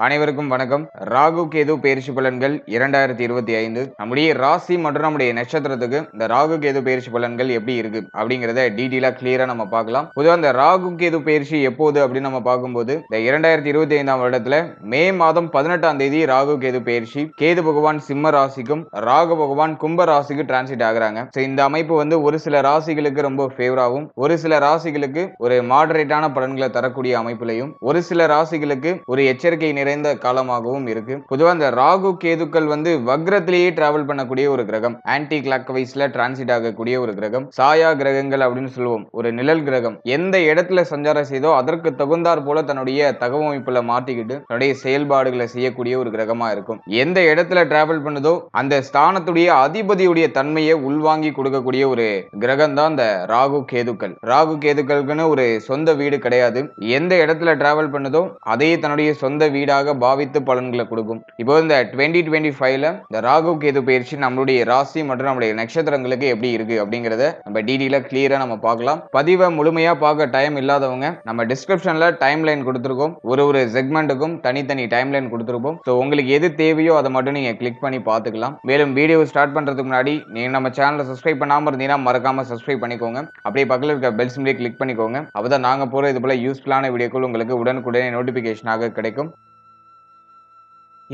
அனைவருக்கும் வணக்கம். ராகு கேது பெயர்ச்சி பலன்கள் 2025 நம்முடைய ராசி மற்றும் நம்முடைய நட்சத்திரத்துக்கு இந்த ராகு கேது பெயர்ச்சி பலன்கள் எப்படி இருக்கு அப்படிங்கறத டீடைலா கிளியரா நம்ம பார்க்கலாம். பொதுவா இந்த ராகு கேது பெயர்ச்சி எப்போது அப்படின்னு நம்ம பார்க்கும்போது இந்த 2025ஆம் வருடத்துல மே மாதம் 18ஆம் தேதி ராகு கேது பெயர்ச்சி. கேது பகவான் சிம்ம ராசிக்கும் ராகு பகவான் கும்ப ராசிக்கு டிரான்சிட் ஆகுறாங்க. இந்த அமைப்பு வந்து ஒரு சில ராசிகளுக்கு ரொம்ப ஃபேவராகவும் ஒரு சில ராசிகளுக்கு ஒரு மாடரேட்டான பலன்களை தரக்கூடிய அமைப்பிலையும் ஒரு சில ராசிகளுக்கு ஒரு எச்சரிக்கை நிறைந்த காலமாகவும் இருக்கு. பொதுவா இந்த ராகு கேதுக்கள் வந்து வக்ரத்திலேயே டிராவல் பண்ணக்கூடிய ஒரு கிரகம், ஆன்டி கிளாக் வைஸ்ல டிரான்சிட் ஆகக்கூடிய ஒரு கிரகம், சாயா கிரகங்கள் அப்படின்னு சொல்லுவோம். ஒரு நிழல் கிரகம் எந்த இடத்துல சஞ்சாரம் செய்தோ அதற்கு தகுந்தாற் போல தன்னுடைய தகவமைப்புல மாட்டிக்கிட்டு தன்னுடைய செயல்பாடுகளை செய்யக்கூடிய ஒரு கிரகமா இருக்கும். எந்த இடத்துல டிராவல் பண்ணுதோ அந்த ஸ்தானத்துடைய அதிபதியுடைய தன்மையை உள்வாங்கி கொடுக்கக்கூடிய ஒரு கிரகம் தான் இந்த ராகு கேதுக்கள். ராகு கேதுக்களுக்குன்னு ஒரு சொந்த வீடு கிடையாது. எந்த இடத்துல டிராவல் பண்ணுதோ அதே தன்னுடைய சொந்த வீடாக பாவித்து பலன்களை கொடுக்கும். இப்போ இந்த 2025ல இந்த ராகு கேது பயிற்சி நம்மளுடைய ராசி மற்றும் நம்மளுடைய நட்சத்திரங்களுக்கு எப்படி இருக்கு அப்படிங்கறத நம்ம டீடைலா கிளியரா நம்ம பார்க்கலாம். பதிவை முழுமையா பார்க்க டைம் இல்லாதவங்க நம்ம டிஸ்கிரிப்ஷன்ல டைம் லைன் கொடுத்திருக்கோம். ஒரு செக்மெண்ட்டுக்கும் தனித்தனி டைம் லைன் கொடுத்திருப்போம். ஸோ உங்களுக்கு எது தேவையோ அதை மட்டும் நீங்க கிளிக் பண்ணி பார்த்துக்கலாம். மேலும் வீடியோ ஸ்டார்ட் பண்றதுக்கு முன்னாடி நீங்க நம்ம சேனலை சப்ஸ்கிரைப் பண்ணாம இருந்தீங்கன்னா மறக்காம சப்ஸ்கிரைப் பண்ணிக்கோங்க. அப்படியே பக்கத்தில் இருக்க பெல் சிம்பிளை கிளிக் பண்ணிக்கோங்க. அப்பதான் நாங்க போற இது போல யூஸ்ஃபுல்லான வீடியோக்கள் உங்களுக்கு உடனுக்குடனே நோட்டிபிகேஷனாக கிடைக்கும்.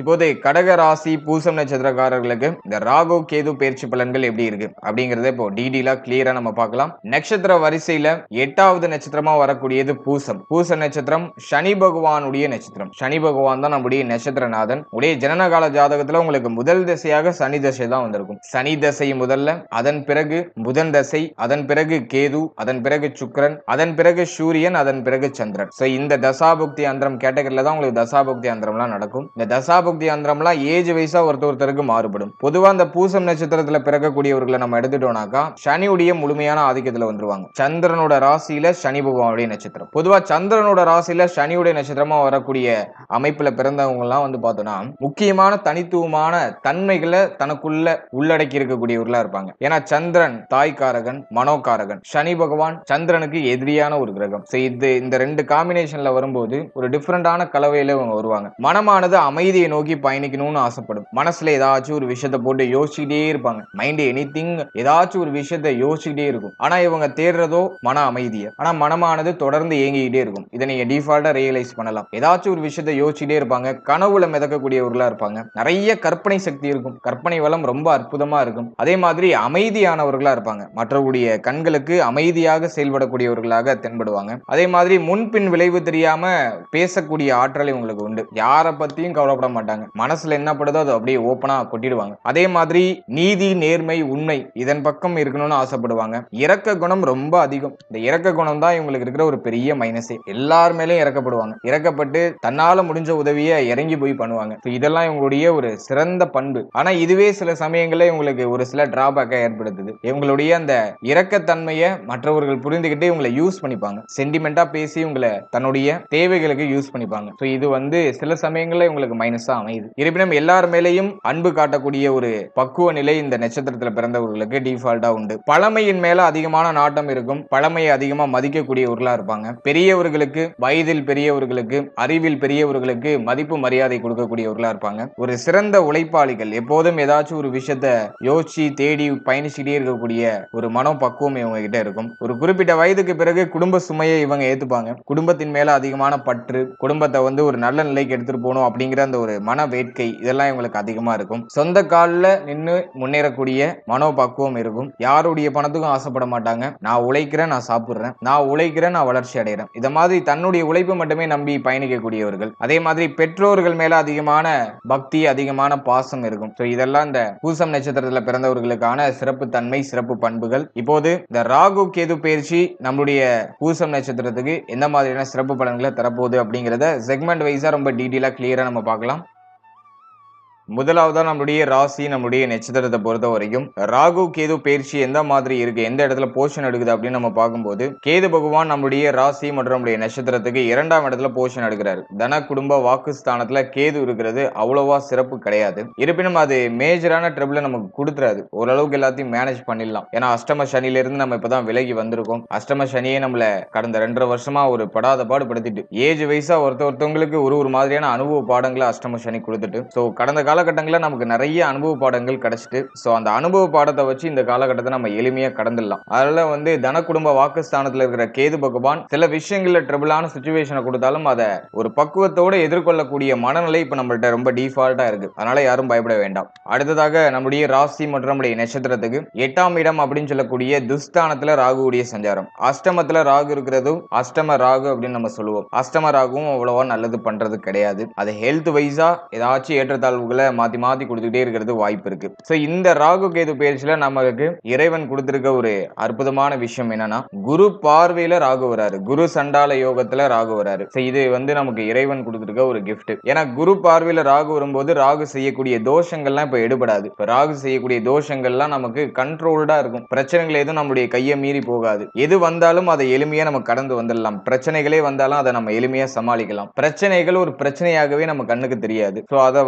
இப்போது கடக ராசி பூசம் நட்சத்திரக்காரர்களுக்கு இந்த ராகு கேது பயிற்சி பலன்கள் எப்படி இருக்கு அப்படிங்கறத இப்போ டீடைலா கிளியரா நம்ம பார்க்கலாம். நட்சத்திர வரிசையில 8வது நட்சத்திரமா வரக்கூடியது பூசம். பூச நட்சத்திரம் சனி பகவானுடைய நட்சத்திரம். சனி பகவான் தான் நம்முடைய நட்சத்திரநாதன். உடைய ஜனனகால ஜாதகத்துல உங்களுக்கு முதல் திசையாக சனி தசை தான் வந்திருக்கும். சனி தசை முதல்ல, அதன் பிறகு புதன் தசை, அதன் பிறகு கேது, அதன் பிறகு சுக்கிரன், அதன் பிறகு சூரியன், அதன் பிறகு சந்திரன். இந்த தசாபுக்தி அந்தரம் கேட்டகரியில தான் உங்களுக்கு தசாபுக்தி அந்தரம்லாம் நடக்கும். இந்த தசாபுக்தி அந்தரம்லாம் ஏஜ் வைஸா ஒருத்தருக்கு மாறுபடும். பொதுவா இந்த பூசம் நட்சத்திரத்துல பிறக்கக்கூடியவர்களை நம்ம எடுத்துட்டோம்னாக்கா சனியுடைய முழுமையான ஆதிக்கத்துல வந்துருவாங்க. சந்திரனோட ராசியில சனி பகவானுடைய நட்சத்திரம். பொதுவா சந்திரனோட ராசியில சனியுடைய நட்சத்திரமா வரக்கூடிய அமைப்புல பிறந்தவங்க எல்லாம் வந்து பார்த்தோம்னா முக்கியமான தனித்துவமான தன்மைகளை தனக்குள்ள உள்ளடக்கி இருக்கக்கூடியவர்களா இருப்பாங்க. ஏன்னா சந்திரன் தாய்காரகன், மனோகாரகன். சனி பகவான் சந்திரனுக்கு எதிரியான ஒரு கிரகம். இந்த ரெண்டு காம்பினேஷன்ல வரும்போது ஒரு டிஃபரெண்டான கலவையில இவங்க வருவாங்க. மனமானது அமைதியை நோக்கி பயணிக்கணும்னு ஆசைப்படும். மனசுல ஏதாச்சும் ஒரு விஷயத்தை போட்டு யோசிச்சுட்டே இருப்பாங்க. மைண்ட் எனிதிங் ஏதாச்சும் ஒரு விஷயத்தை யோசிச்சுட்டே இருக்கும். ஆனா இவங்க தேடுறதோ மன அமைதியை. ஆனா மனமானது தொடர்ந்து இயங்கிக்கிட்டே இருக்கும். இதை நீங்க டிஃபால்ட்டா ரியலைஸ் பண்ணலாம். ஏதாச்சும் ஒரு விஷயத்தை யோசிச்சுட்டே இருப்பாங்க. கனவுல மிதக்கக்கூடியவர்களா இருப்பாங்க. நிறைய கற்பனை சக்தி இருக்கும். கற்பனை வளம் ரொம்ப அற்புதமா இருக்கும். அதே மாதிரி அமைதியானவர்களா இருப்பாங்க. மற்றவருடைய கண்களுக்கு அமைதியாக செயல்படக்கூடியவர்களாக தென்படுவாங்க. அதே மாதிரி முன்பின் விளைவு தெரியாம பேசக்கூடிய ஆற்றல் இவங்களுக்கு உண்டு. யாரை பத்தியும் கவலைப்பட மாட்டாங்க. மனசுல என்ன படுதோ அதை அப்படியே ஓப்பனா கொட்டிடுவாங்க. அதே மாதிரி நீதி, நேர்மை, உண்மை இதன் பக்கம் இருக்கணும்னு ஆசைப்படுவாங்க. இரக்க குணம் ரொம்ப அதிகம். இந்த இரக்க குணம் தான் இவங்களுக்கு இருக்கிற ஒரு பெரிய மைனஸே. எல்லார் மேலேயும் இறக்கப்படுவாங்க. இறக்கப்பட்டு தன்னால முடிஞ்ச உதவியை இறங்கி போய் பண்ணுவாங்க. இதெல்லாம் இவங்களுடைய ஒரு சிறந்த பண்பு. ஆனா இதுவே சில சமயங்கள்ல இவங்களுக்கு ஒரு சில டிராபேக்கை ஏற்படுத்துது. இவங்களுடைய அந்த இரக்கத்தன்மையை மற்றவர்கள் புரிந்துகிட்டு இவங்களை யூஸ் பண்ணிப்பாங்க. சென்டிமெண்டா பேசி இவங்களை தன்னுடைய தேவைகளுக்கு யூஸ் பண்ணிப்பாங்க. இது வந்து சில சமயங்கள்ல இவங்களுக்கு மைனஸா அமையுது. இருப்பினும் எல்லார் மேலேயும் அன்பு காட்டக்கூடிய ஒரு பக்குவ நிலை இந்த நட்சத்திரத்துல பிறந்தவர்களுக்கு டிஃபால்ட்டா உண்டு. பழமையின் மேல அதிகமான நாட்டம் இருக்கும். பழமையை அதிகமா மதிக்கக்கூடியவர்களா இருப்பாங்க. பெரியவர்களுக்கு, வயதில் பெரியவர்களுக்கு, அறிவில் பெரியவர்களுக்கு மதிப்பு மரியாதை கொடுக்கக்கூடியவர்களா இருப்பாங்க. ஒரு சிறந்த உழைப்பாளிகள். எப்போதும் ஏதாச்சும் ஒரு விஷயத்த யோசிச்சு தேடி பயணிச்சுட்டே இருக்கக்கூடிய ஒரு மனோ பக்குவம் இவங்க கிட்ட இருக்கும். ஒரு குறிப்பிட்ட வயதுக்கு பிறகு குடும்ப சுமையை இவங்க ஏத்துப்பாங்க. குடும்பத்தின் மேல அதிகமான பற்று, குடும்பத்தை வந்து ஒரு நல்ல நிலைக்கு எடுத்துட்டு போகணும் அப்படிங்கிற அந்த ஒரு மன வேட்கை இதெல்லாம் இவங்களுக்கு அதிகமா இருக்கும். சொந்த காலில் நின்று முன்னேறக்கூடிய மனோபக்குவம் இருக்கும். யாருடைய பணத்துக்கும் ஆசைப்பட மாட்டாங்க. நான் உழைக்கிறேன், நான் சாப்பிடுறேன், நான் உழைக்கிறேன், நான் வளர்ச்சி அடைகிறேன். இத மாதிரி தன்னுடைய உழைப்பு மட்டுமே நம்பி பயணிக்கக்கூடியவர்கள். அதே மாதிரி பெற்றோர்கள் மேல அதிகமான பக்தி, அதிகமான பாசம் இருக்கும். இதெல்லாம் இந்த பூசம் நட்சத்திரத்துல பிறந்தவர்களுக்கான சிறப்பு தன்மை, சிறப்பு பண்புகள். இப்போது இந்த ராகு கேது பயிற்சி நம்முடைய பூசம் நட்சத்திரத்துக்கு எந்த மாதிரியான சிறப்பு பலன்களை தரப்போகுது அப்படிங்கிறத செக்மெண்ட் வைஸா ரொம்ப டீடைலா கிளியரா நம்ம பார்க்கலாம். முதலாவதா நம்மளுடைய ராசி, நம்மளுடைய நட்சத்திரத்தை பொறுத்த வரைக்கும் ராகு கேது பயிற்சி எந்த மாதிரி இருக்கு, எந்த இடத்துல போர்ஷன் எடுக்குது அப்படின்னு நம்ம பார்க்கும்போது, கேது பகவான் நம்மளுடைய ராசி மற்றும் நம்மளுடைய நட்சத்திரத்துக்கு 2ஆம் இடத்துல போர்ஷன் எடுக்கிறாரு. தன குடும்ப வாக்குஸ்தானத்துல கேது இருக்கிறது அவ்வளவா சிறப்பு கிடையாது. இருப்பினும் அது மேஜரான ட்ரபிள நமக்கு கொடுத்துறாது. ஓரளவுக்கு எல்லாத்தையும் மேனேஜ் பண்ணிடலாம். ஏன்னா அஷ்டம சனியில இருந்து நம்ம இப்பதான் விலகி வந்திருக்கோம். அஷ்டம சனியே நம்மள கடந்த 2.5 வருஷமா ஒரு படாத பாடு படுத்திட்டு ஏஜ் வைஸா ஒருத்தவங்களுக்கு ஒரு மாதிரியான அனுபவ பாடங்களை அஷ்டம சனி கொடுத்துட்டு, சோ கடந்த காலகட்டங்களில் நமக்கு நிறைய அனுபவ பாடங்கள் கிடைச்சிட்டு, சோ அந்த அனுபவ பாடத்தை வச்சு இந்த காலகட்டத்தை நம்ம எளிமையா கடந்துடலாம். அதனால தன குடும்ப வாக்குஸ்தானத்துல இருக்கிற கேது பகவான் சில விஷயங்கள்ல ட்ரபிளான சுச்சுவேஷனை கொடுத்தாலும் அதை ஒரு பக்குவத்தோட எதிர்கொள்ளக்கூடிய மனநிலை இப்ப நம்மள்ட்ட ரொம்ப டிஃபால்ட்டா இருக்கு. அதனால யாரும் பயப்பட வேண்டாம். அடுத்ததாக நம்முடைய ராசி மற்றும் நம்முடைய நட்சத்திரத்துக்கு 8ஆம் இடம் அப்படின்னு சொல்லக்கூடிய துஸ்தானத்துல ராகுவுடைய சஞ்சாரம். அஷ்டமத்துல ராகு இருக்கிறதும் அஷ்டம ராகு அப்படின்னு நம்ம சொல்லுவோம். அஷ்டம ராகுவும் அவ்வளவா நல்லது பண்றது கிடையாது. அது ஹெல்த் வைஸா ஏதாச்சும் ஏற்றத்தாழ்வுகளை மாத்தி மாத்தி கொடுத்துட்டே இருக்கிறது வாய்ப்பு இருக்கு. சோ இந்த ராகு கேது பயிற்சியில நமக்கு இறைவன் கொடுத்திருக்க ஒரு அற்புதமான விஷயம் என்னன்னா, குரு பார்வையில ராகு வராரு, குரு சண்டால யோகத்துல ராகு வராரு. இது நமக்கு இறைவன் கொடுத்திருக்க ஒரு கிஃப்ட். ஏன்னா குரு பார்வையில ராகு வரும்போது ராகு செய்யக்கூடிய தோஷங்கள்லாம் இப்ப எடுபடாது. இப்ப ராகு செய்யக்கூடிய தோஷங்கள்லாம் நமக்கு கண்ட்ரோல்டா இருக்கும். பிரச்சனைகள் எதுவும் நம்முடைய கையை மீறி போகாது. எது வந்தாலும் அதை எளிமையா நம்ம கடந்து வந்துடலாம். பிரச்சனைகளே வந்தாலும் அதை நம்ம எளிமையா சமாளிக்கலாம். பிரச்சனைகள் ஒரு பிரச்சனையாகவே நம்ம கண்ணுக்கு தெரியாது. சோ அதை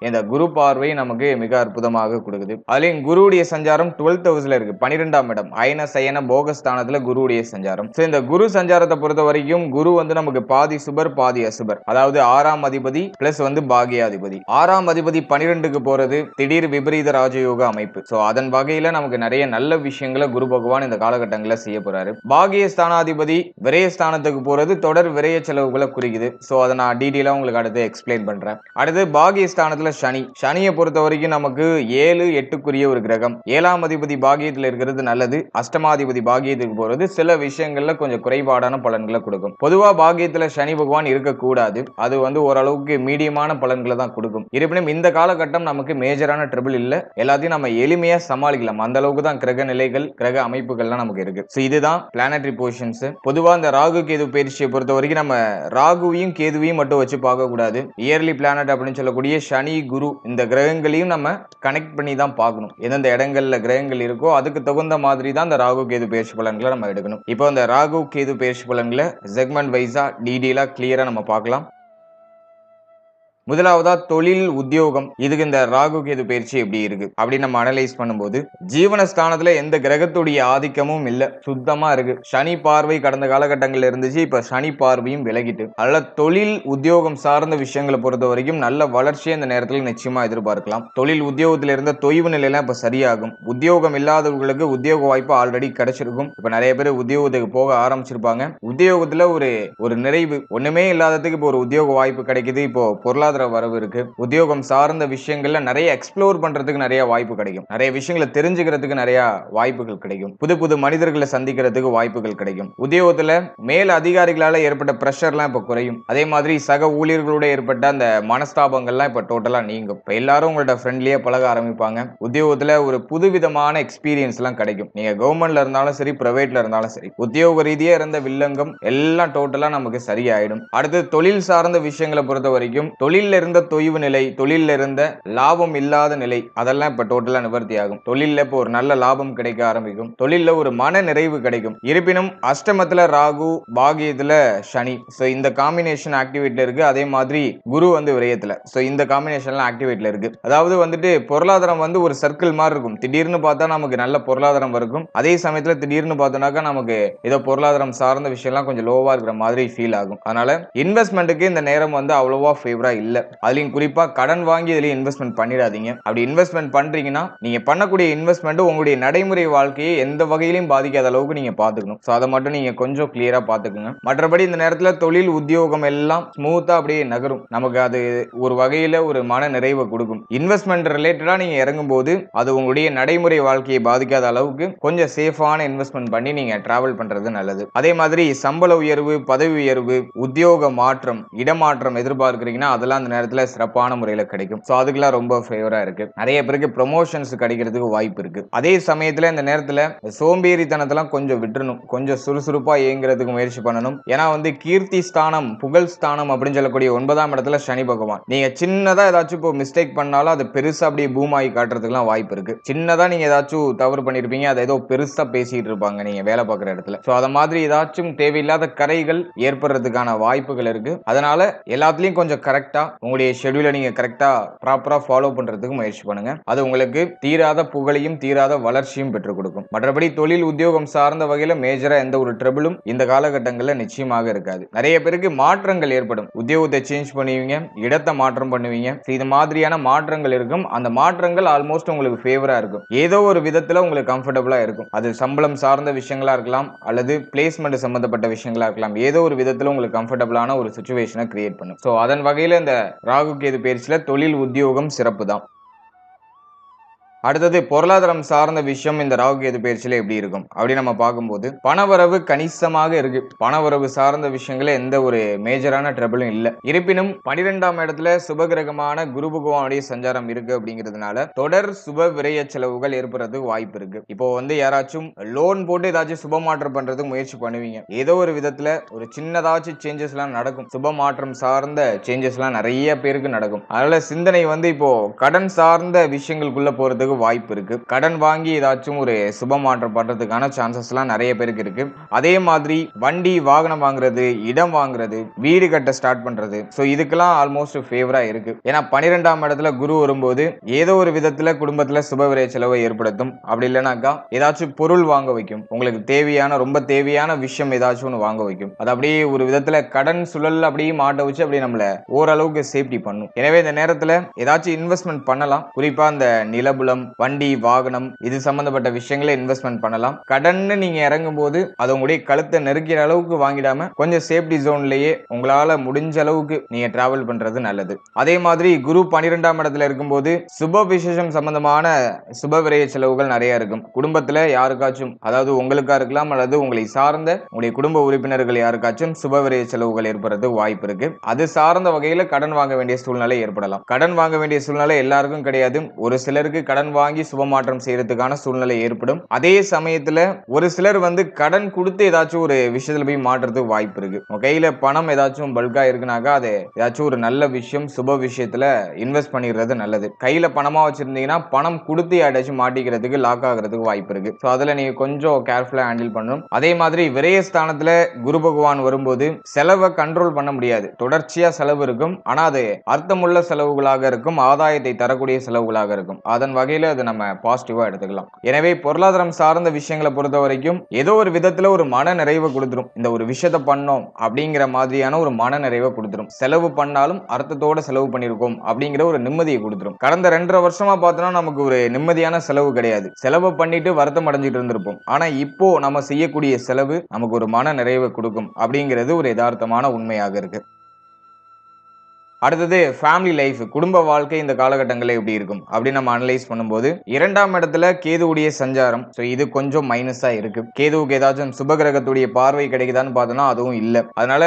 இந்த குரு பார்வை நமக்கு மிக அற்புதமாக கொடுக்குது. அதுலயும் குருவுடைய சஞ்சாரம் 12th ஹவுஸ்ல இருக்கு. 12ஆம் இடம் அயன சயன போகஸ்தானத்துல குருவுடைய சஞ்சாரம். இந்த குரு சஞ்சாரத்தை பொறுத்த வரைக்கும் குரு நமக்கு பாதி சுபர் பாதி அசுபர். அதாவது 6ஆம் அதிபதி பிளஸ் பாகியாதிபதி. 6ஆம் அதிபதி 12க்கு போறது திடீர் விபரீத ராஜயோக அமைப்பு. சோ அதன் வகையில நமக்கு நிறைய நல்ல விஷயங்களை குரு பகவான் இந்த காலகட்டங்களில் செய்ய போறாரு. பாகிய ஸ்தானாதிபதி விரயஸ்தானத்துக்கு போறது தொடர் விரய செலவுகளை குறிக்குது. சோ அதை நான் டீடைலா உங்களுக்கு அடுத்து எக்ஸ்பிளைன் பண்றேன். அடுத்து பாகிய ஸ்தானத்துல சனி. சனியை பொறுத்த வரைக்கும் நமக்கு 7, 8க்குரிய ஒரு கிரகம். 7ஆம் அதிபதி பாகியத்தில் இருக்கிறது நல்லது. அஷ்டமாதிபதி பாகியத்துக்கு போறது சில விஷயங்கள்ல கொஞ்சம் குறைபாடான பலன்களை கொடுக்கும். பொதுவா பாகியத்துல சனி பகவான் இருக்கக்கூடாது. அது ஓரளவுக்கு மீடியமான பலன்களை தான் கொடுக்கும். இருப்பினும் இந்த காலகட்டம் நமக்கு மேஜரான ட்ரபிள் இல்ல. எல்லாத்தையும் நம்ம எளிமையா சமாளிக்கலாம். அந்த அளவுக்கு தான் கிரக நிலைகள் கிரக அமைப்புகள்லாம் நமக்கு இருக்கு. இதுதான் பிளானட்டரி பொசிஷன்ஸ். பொதுவா இந்த ராகு கேது பயிற்சியை பொறுத்த வரைக்கும் நம்ம ராகுவையும் கேதுவையும் மட்டும் வச்சு பார்க்க கூடாது. இயர்லி பிளானட் அப்படின்னு சொல்லக்கூடிய சனி குரு இந்த கிரகங்களையும் நம்ம கனெக்ட் பண்ணி தான் பார்க்கணும். எந்தெந்த இடங்கள்ல கிரகங்கள் இருக்கோ அதுக்கு தகுந்த மாதிரி தான் இந்த ராகு கேது பயிற்சி பலன்களை நம்ம எடுக்கணும். இப்போ இந்த ராகு கேது பயிற்சி பலன்களை செக்மெண்ட் வைஸா டீடைலா கிளியரா நம்ம பார்க்கலாம். முதலாவதா தொழில் உத்தியோகம். இதுக்கு இந்த ராகு கேது பயிற்சி எப்படி இருக்கு அப்படின்னு நம்ம அனலைஸ் பண்ணும்போது, ஜீவனஸ்தானத்துல எந்த கிரகத்துடைய ஆதிக்கமும் இல்ல, சுத்தமா இருக்கு. சனி பார்வை கடந்த காலகட்டங்கள்ல இருந்துச்சு, இப்ப சனி பார்வையும் விலகிட்டு. அதனால தொழில் உத்தியோகம் சார்ந்த விஷயங்களை பொறுத்த வரைக்கும் நல்ல வளர்ச்சியை இந்த நேரத்தில் நிச்சயமா எதிர்பார்க்கலாம். தொழில் உத்தியோகத்தில் இருந்த தொய்வு நிலையெல்லாம் இப்ப சரியாகும். உத்தியோகம் இல்லாதவர்களுக்கு உத்தியோக வாய்ப்பு ஆல்ரெடி கிடைச்சிருக்கும். இப்ப நிறைய பேர் உத்தியோகத்துக்கு போக ஆரம்பிச்சிருப்பாங்க. உத்தியோகத்துல ஒரு நிறைவு ஒண்ணுமே இல்லாததுக்கு இப்போ ஒரு உத்தியோக வாய்ப்பு கிடைக்குது. இப்போ பொருளாதார வரவு இருக்கு. உத்தியோகம் சார்ந்த விஷயங்கள்ல நிறைய எக்ஸ்ப்ளோர் பண்றதுக்கு நிறைய வாய்ப்பு கிடைக்கும். நிறைய விஷயங்களை தெரிஞ்சுக்கிறதுக்கு நிறைய வாய்ப்புகள் கிடைக்கும். புது புது மனிதர்களை சந்திக்கிறதுக்கு வாய்ப்புகள் கிடைக்கும். உத்தியோகத்துல மேல் அதிகாரிகளால ஏற்பட்ட பிரஷர்லாம் இப்ப குறையும். அதே மாதிரி சக ஊழியர்களோட ஏற்பட்ட அந்த மனஸ்தாபங்கள்லாம் இப்ப டோட்டலா நீங்கும். இப்ப எல்லாரும் உங்கள்ட்ட ஃப்ரெண்ட்லியா பழக ஆரம்பிப்பாங்க. உத்தியோகத்துல ஒரு புதுவிதமான எக்ஸ்பீரியன்ஸ் எல்லாம் கிடைக்கும். நீங்க கவர்மெண்ட்ல இருந்தாலும் சரி, பிரைவேட்ல இருந்தாலும் சரி, உத்தியோக ரீதியா இருந்த வில்லங்கம் எல்லாம் டோட்டலா நமக்கு சரியாயிடும். அடுத்து தொழில் சார்ந்த விஷயங்களை பொறுத்த வரைக்கும் தொழில் இருந்த தொய்வு நிலை, தொழில இருந்த லாபம் இல்லாத நிலை, அதெல்லாம் இப்ப டோட்டலா நிவர்த்தி ஆகும். தொழில இப்ப ஒரு நல்ல லாபம் கிடைக்க ஆரம்பிக்கும். தொழில ஒரு மன நிறைவு கிடைக்கும். இருப்பினும் அஷ்டமத்துல ராகு, பாகியத்துல சனி, இந்த காம்பினேஷன் ஆக்டிவேட்ல இருக்கு. அதே மாதிரி குரு விரயத்துல, இந்த காம்பினேஷன்லாம் ஆக்டிவேட்ல இருக்கு. அதாவது பொருளாதாரம் ஒரு சர்க்கிள் மாதிரி இருக்கும். திடீர்னு பார்த்தா நமக்கு நல்ல பொருளாதாரம் இருக்கும். அதே சமயத்துல திடீர்னு பார்த்தோம்னாக்கா நமக்கு ஏதோ பொருளாதாரம் சார்ந்த விஷயம்லாம் கொஞ்சம் லோவா இருக்கிற மாதிரி ஃபீல் ஆகும். அதனால இன்வெஸ்ட்மெண்ட்டுக்கு இந்த நேரம் அவ்வளவா ஃபேவரா இல்ல. அதுலயும் குறிப்பா கடன் வாங்கி இதுலயும் இன்வெஸ்ட்மெண்ட் பண்ணிடாதீங்க. அப்படி இன்வெஸ்ட்மெண்ட் பண்றீங்கன்னா நீங்க பண்ணக்கூடிய இன்வெஸ்ட்மெண்ட் உங்களுடைய நடைமுறை வாழ்க்கையை எந்த வகையிலும் பாதிக்காத அளவுக்கு நீங்க பாத்துக்கணும். அதை மட்டும் நீங்க கொஞ்சம் கிளியரா பாத்துக்கோங்க. மற்றபடி இந்த நேரத்துல தொழில் உத்தியோகம் எல்லாம் ஸ்மூத்தா அப்படியே நகரும். நமக்கு அது ஒரு வகையில ஒரு மன நிறைவை கொடுக்கும். இன்வெஸ்ட்மெண்ட் ரிலேட்டடா நீங்க இறங்கும் போது அது உங்களுடைய நடைமுறை வாழ்க்கையை பாதிக்காத அளவுக்கு கொஞ்சம் சேஃபான இன்வெஸ்ட்மெண்ட் பண்ணி நீங்க டிராவல் பண்றது நல்லது. அதே மாதிரி சம்பள உயர்வு, பதவி உயர்வு, உத்தியோக மாற்றம், இடமாற்றம் எதிர்பார்க்கிறீங்கன்னா அதெல்லாம் அந்த நேரத்துல சிறப்பான முறையில கிடைக்கும். சோ அதுக்கெல்லாம் ரொம்ப ஃபேவரா இருக்கு. நிறைய பேருக்கு ப்ரமோஷன்ஸ் கிடைக்கிறதுக்கு வாய்ப்பு இருக்கு. அதே சமயத்துல இந்த நேரத்துல சோம்பேறித்தனத்தெல்லாம் கொஞ்சம் விட்டுறணும். கொஞ்சம் சுறுசுறுப்பா இயங்குறதுக்கு முயற்சி பண்ணணும். ஏன்னா வந்து கீர்த்தி ஸ்தானம், புகழ் ஸ்தானம் அப்படின்னு சொல்லக்கூடிய 9ஆம் இடத்துல சனி பகவான். நீங்க சின்னதா ஏதாச்சும் இப்போ மிஸ்டேக் பண்ணாலும் அது பெருசா அப்படியே பூம் ஆகி காட்டுறதுக்குலாம் வாய்ப்பு இருக்கு. சின்னதா நீங்க ஏதாச்சும் தவறு பண்ணிருப்பீங்க, அதை ஏதோ பெருசா பேசிட்டு இருப்பாங்க நீங்க வேலை பார்க்குற இடத்துல. சோ அத மாதிரி ஏதாச்சும் தேவையில்லாத கரைகள் ஏற்படுறதுக்கான வாய்ப்புகள் இருக்கு. அதனால எல்லாத்துலயும் கொஞ்சம் கரெக்டா உங்களுடைய ஷெட்யூலை நீங்க கரெக்டா ப்ராப்பரா ஃபாலோ பண்றதுக்கு முயற்சி பண்ணுங்க. அது உங்களுக்கு தீராத புகழையும் தீராத வளர்ச்சியும் பெற்றுக் கொடுக்கும். மற்றபடி தொழில் உத்தியோகம் சார்ந்த வகையில மேஜரா எந்த ஒரு ட்ரபிளும் இந்த காலகட்டங்களில் நிச்சயமாக இருக்காது. நிறைய பேருக்கு மாற்றங்கள் ஏற்படும். உத்தியோகத்தை சேஞ்ச் பண்ணுவீங்க, இடத்தை மாற்றம் பண்ணுவீங்க. இது மாதிரியான மாற்றங்கள் இருக்கும். அந்த மாற்றங்கள் ஆல்மோஸ்ட் உங்களுக்கு ஃபேவரா இருக்கும். ஏதோ ஒரு விதத்துல உங்களுக்கு கம்ஃபர்டபுளா இருக்கும். அது சம்பளம் சார்ந்த விஷயங்களா இருக்கலாம், அல்லது பிளேஸ்மெண்ட் சம்பந்தப்பட்ட விஷயங்களா இருக்கலாம். ஏதோ ஒரு விதத்துல உங்களுக்கு கம்ஃபர்டபுளான ஒரு சிச்சுவேஷனை கிரியேட் பண்ணும். சோ அதன் வகையில இந்த ராகு கேது பயிற்சியில தொழில் உத்தியோகம் சிறப்பு தான். அடுத்தது பொருளாதாரம் சார்ந்த விஷயம் இந்த ராகு கேது பயிற்சியில எப்படி இருக்கும் அப்படி நம்ம பார்க்கும்போது பணவரவு கணிசமாக இருக்கு. பணவரவு சார்ந்த விஷயங்கள எந்த ஒரு மேஜரான ட்ரபிளும் இல்ல. இருப்பினும் 12ஆம் இடத்துல சுபகிரகமான குரு பகவானுடைய சஞ்சாரம் இருக்கு அப்படிங்கிறதுனால தொடர் சுப விரய செலவுகள் ஏற்படுறதுக்கு வாய்ப்பு இருக்கு. இப்போ வந்து யாராச்சும் லோன் போட்டு ஏதாச்சும் சுப மாற்றம் பண்றதுக்கு முயற்சி பண்ணுவீங்க. ஏதோ ஒரு விதத்துல ஒரு சின்னதாச்சும் சேஞ்சஸ் எல்லாம் நடக்கும். சுப மாற்றம் சார்ந்த சேஞ்சஸ் எல்லாம் நிறைய பேருக்கு நடக்கும். அதனால சிந்தனை வந்து இப்போ கடன் சார்ந்த விஷயங்களுக்குள்ள போறதுக்கு வாய்ப்பு இருக்கு. கடன் வாங்கி ஏதாச்சும் ஒரு சுப மாற்றம் பண்றதுக்கான சான்சஸ் எல்லாம் நிறைய பேருக்கு இருக்கு. அதே மாதிரி வண்டி வாகனம் வாங்குறது, இடம் வாங்குறது, வீடு கட்ட ஸ்டார்ட் பண்றது, சோ இதுக்கெல்லாம் ஆல்மோஸ்ட் ஃபேவரா இருக்கு. ஏன்னா 12ஆம் இடத்துல குரு வரும்போது ஏதோ ஒரு விதத்துல குடும்பத்துல சுப விரய செலவை ஏற்படுத்தும். அப்படி இல்லைனாக்கா ஏதாச்சும் பொருள் வாங்க வைக்கும். உங்களுக்கு தேவையான ரொம்ப தேவையான விஷயம் ஏதாச்சும் ஒன்று வாங்க வைக்கும். அது அப்படியே ஒரு விதத்துல கடன் சுழல் அப்படியே மாட்ட வச்சு அப்படியே நம்மள ஓரளவுக்கு சேஃப்டி பண்ணும். எனவே இந்த நேரத்துல ஏதாச்சும் இன்வெஸ்ட்மெண்ட் பண்ணலாம். குறிப்பா இந்த நிலபுலம், வண்டி, வாகனம் இது சம்பந்தப்பட்ட விஷயங்களை இன்வெஸ்ட்மெண்ட் பண்ணலாம். கடன்னு நீங்க இறங்கும் போது அது உங்களுடைய கழுத்தை நெருக்கிற அளவுக்கு வாங்கிடாம கொஞ்சம் சேஃப்டி ஜோன்லயே உங்களால முடிஞ்ச அளவுக்கு நீங்க டிராவல் பண்றது நல்லது. அதே மாதிரி குரு 12ஆம் இடத்துல இருக்கும்போது சுப விசேஷம் சம்பந்தமான சுப விரய செலவுகள் நிறைய இருக்கும். குடும்பத்துல யாருக்காச்சும், அதாவது உங்களுக்கா இருக்கலாம் அல்லது உங்களை சார்ந்த உங்களுடைய குடும்ப உறுப்பினர்கள் யாருக்காச்சும் சுப விரய செலவுகள் ஏற்படுறது வாய்ப்பு இருக்கு. அது சார்ந்த வகையில கடன் வாங்க வேண்டிய சூழ்நிலை ஏற்படலாம். கடன் வாங்க வேண்டிய சூழ்நிலை எல்லாருக்கும் கிடையாது. ஒரு சிலருக்கு கடன் வாங்கி சுபமாற்றம் செய்யறதுக்கான சூழ்நிலை ஏற்படும். அதே சமயத்துல ஒரு சிலர் வந்து கடன் கொடுத்து ஏதாச்சும் ஒரு விஷயத்துல போய் மாற்றுறதுக்கு வாய்ப்பு இருக்கு. உங்க கையில பணம் ஏதாச்சும் பல்கா இருக்குனாக்கா அது ஏதாச்சும் ஒரு நல்ல விஷயம் சுப விஷயத்துல இன்வெஸ்ட் பண்ணிடுறது நல்லது. கையில பணமா வச்சிருந்தீங்கன்னா பணம் கொடுத்து யாராச்சும் மாட்டிக்கிறதுக்கு லாக் ஆகிறதுக்கு வாய்ப்பு இருக்கு. சோ அதுல நீங்க கொஞ்சம் கேர்ஃபுல்லா ஹேண்டில் பண்ணணும். அதே மாதிரி விரயஸ்தானத்துல குரு பகவான் வரும்போது செலவை கண்ட்ரோல் பண்ண முடியாது. தொடர்ச்சியா செலவு இருக்கும். ஆனா அது அர்த்தமுள்ள செலவுகளாக இருக்கும், ஆதாயத்தை தரக்கூடிய செலவுகளாக இருக்கும். அதன் வகையில அது நம்ம பாசிட்டிவா எடுத்துக்கலாம். எனவே பொருளாதாரம் சார்ந்த விஷயங்களை பொறுத்த வரைக்கும் ஏதோ ஒரு விதத்துல ஒரு மன நிறைவை கொடுத்துரும். இந்த ஒரு விஷயத்தை பண்ணோம் அப்படிங்கிற மாதிரியான ஒரு மன நிறைவை கொடுத்துரும். செலவு பண்ணாலும் அர்த்தத்தோட செலவு பண்ணிருக்கோம் அப்படிங்கிற ஒரு நிம்மதியை கொடுத்துரும். கடந்த 2.5 வருஷமா பார்த்தோம்னா நமக்கு ஒரு நிம்மதியான செலவு கிடையாது. செலவு பண்ணிட்டு வருத்தம் அடைஞ்சிட்டு இருந்திருப்போம். ஆனா இப்போ நம்ம செய்யக்கூடிய செலவு நமக்கு ஒரு மன நிறைவை கொடுக்கும் அப்படிங்கிறது ஒரு யதார்த்தமான உண்மையாக இருக்கு. அடுத்தது ஃபேமிலி லைஃப், குடும்ப வாழ்க்கை இந்த காலகட்டங்களில் எப்படி இருக்கும் அப்படின்னு நம்ம அனலைஸ் பண்ணும்போது 2ஆம் இடத்துல கேதுவுடைய சஞ்சாரம், ஸோ இது கொஞ்சம் மைனஸா இருக்கு. கேதுவுக்கு ஏதாச்சும் சுபகிரகத்துடைய பார்வை கிடைக்குதான்னு பார்த்தோம்னா அதுவும் இல்லை. அதனால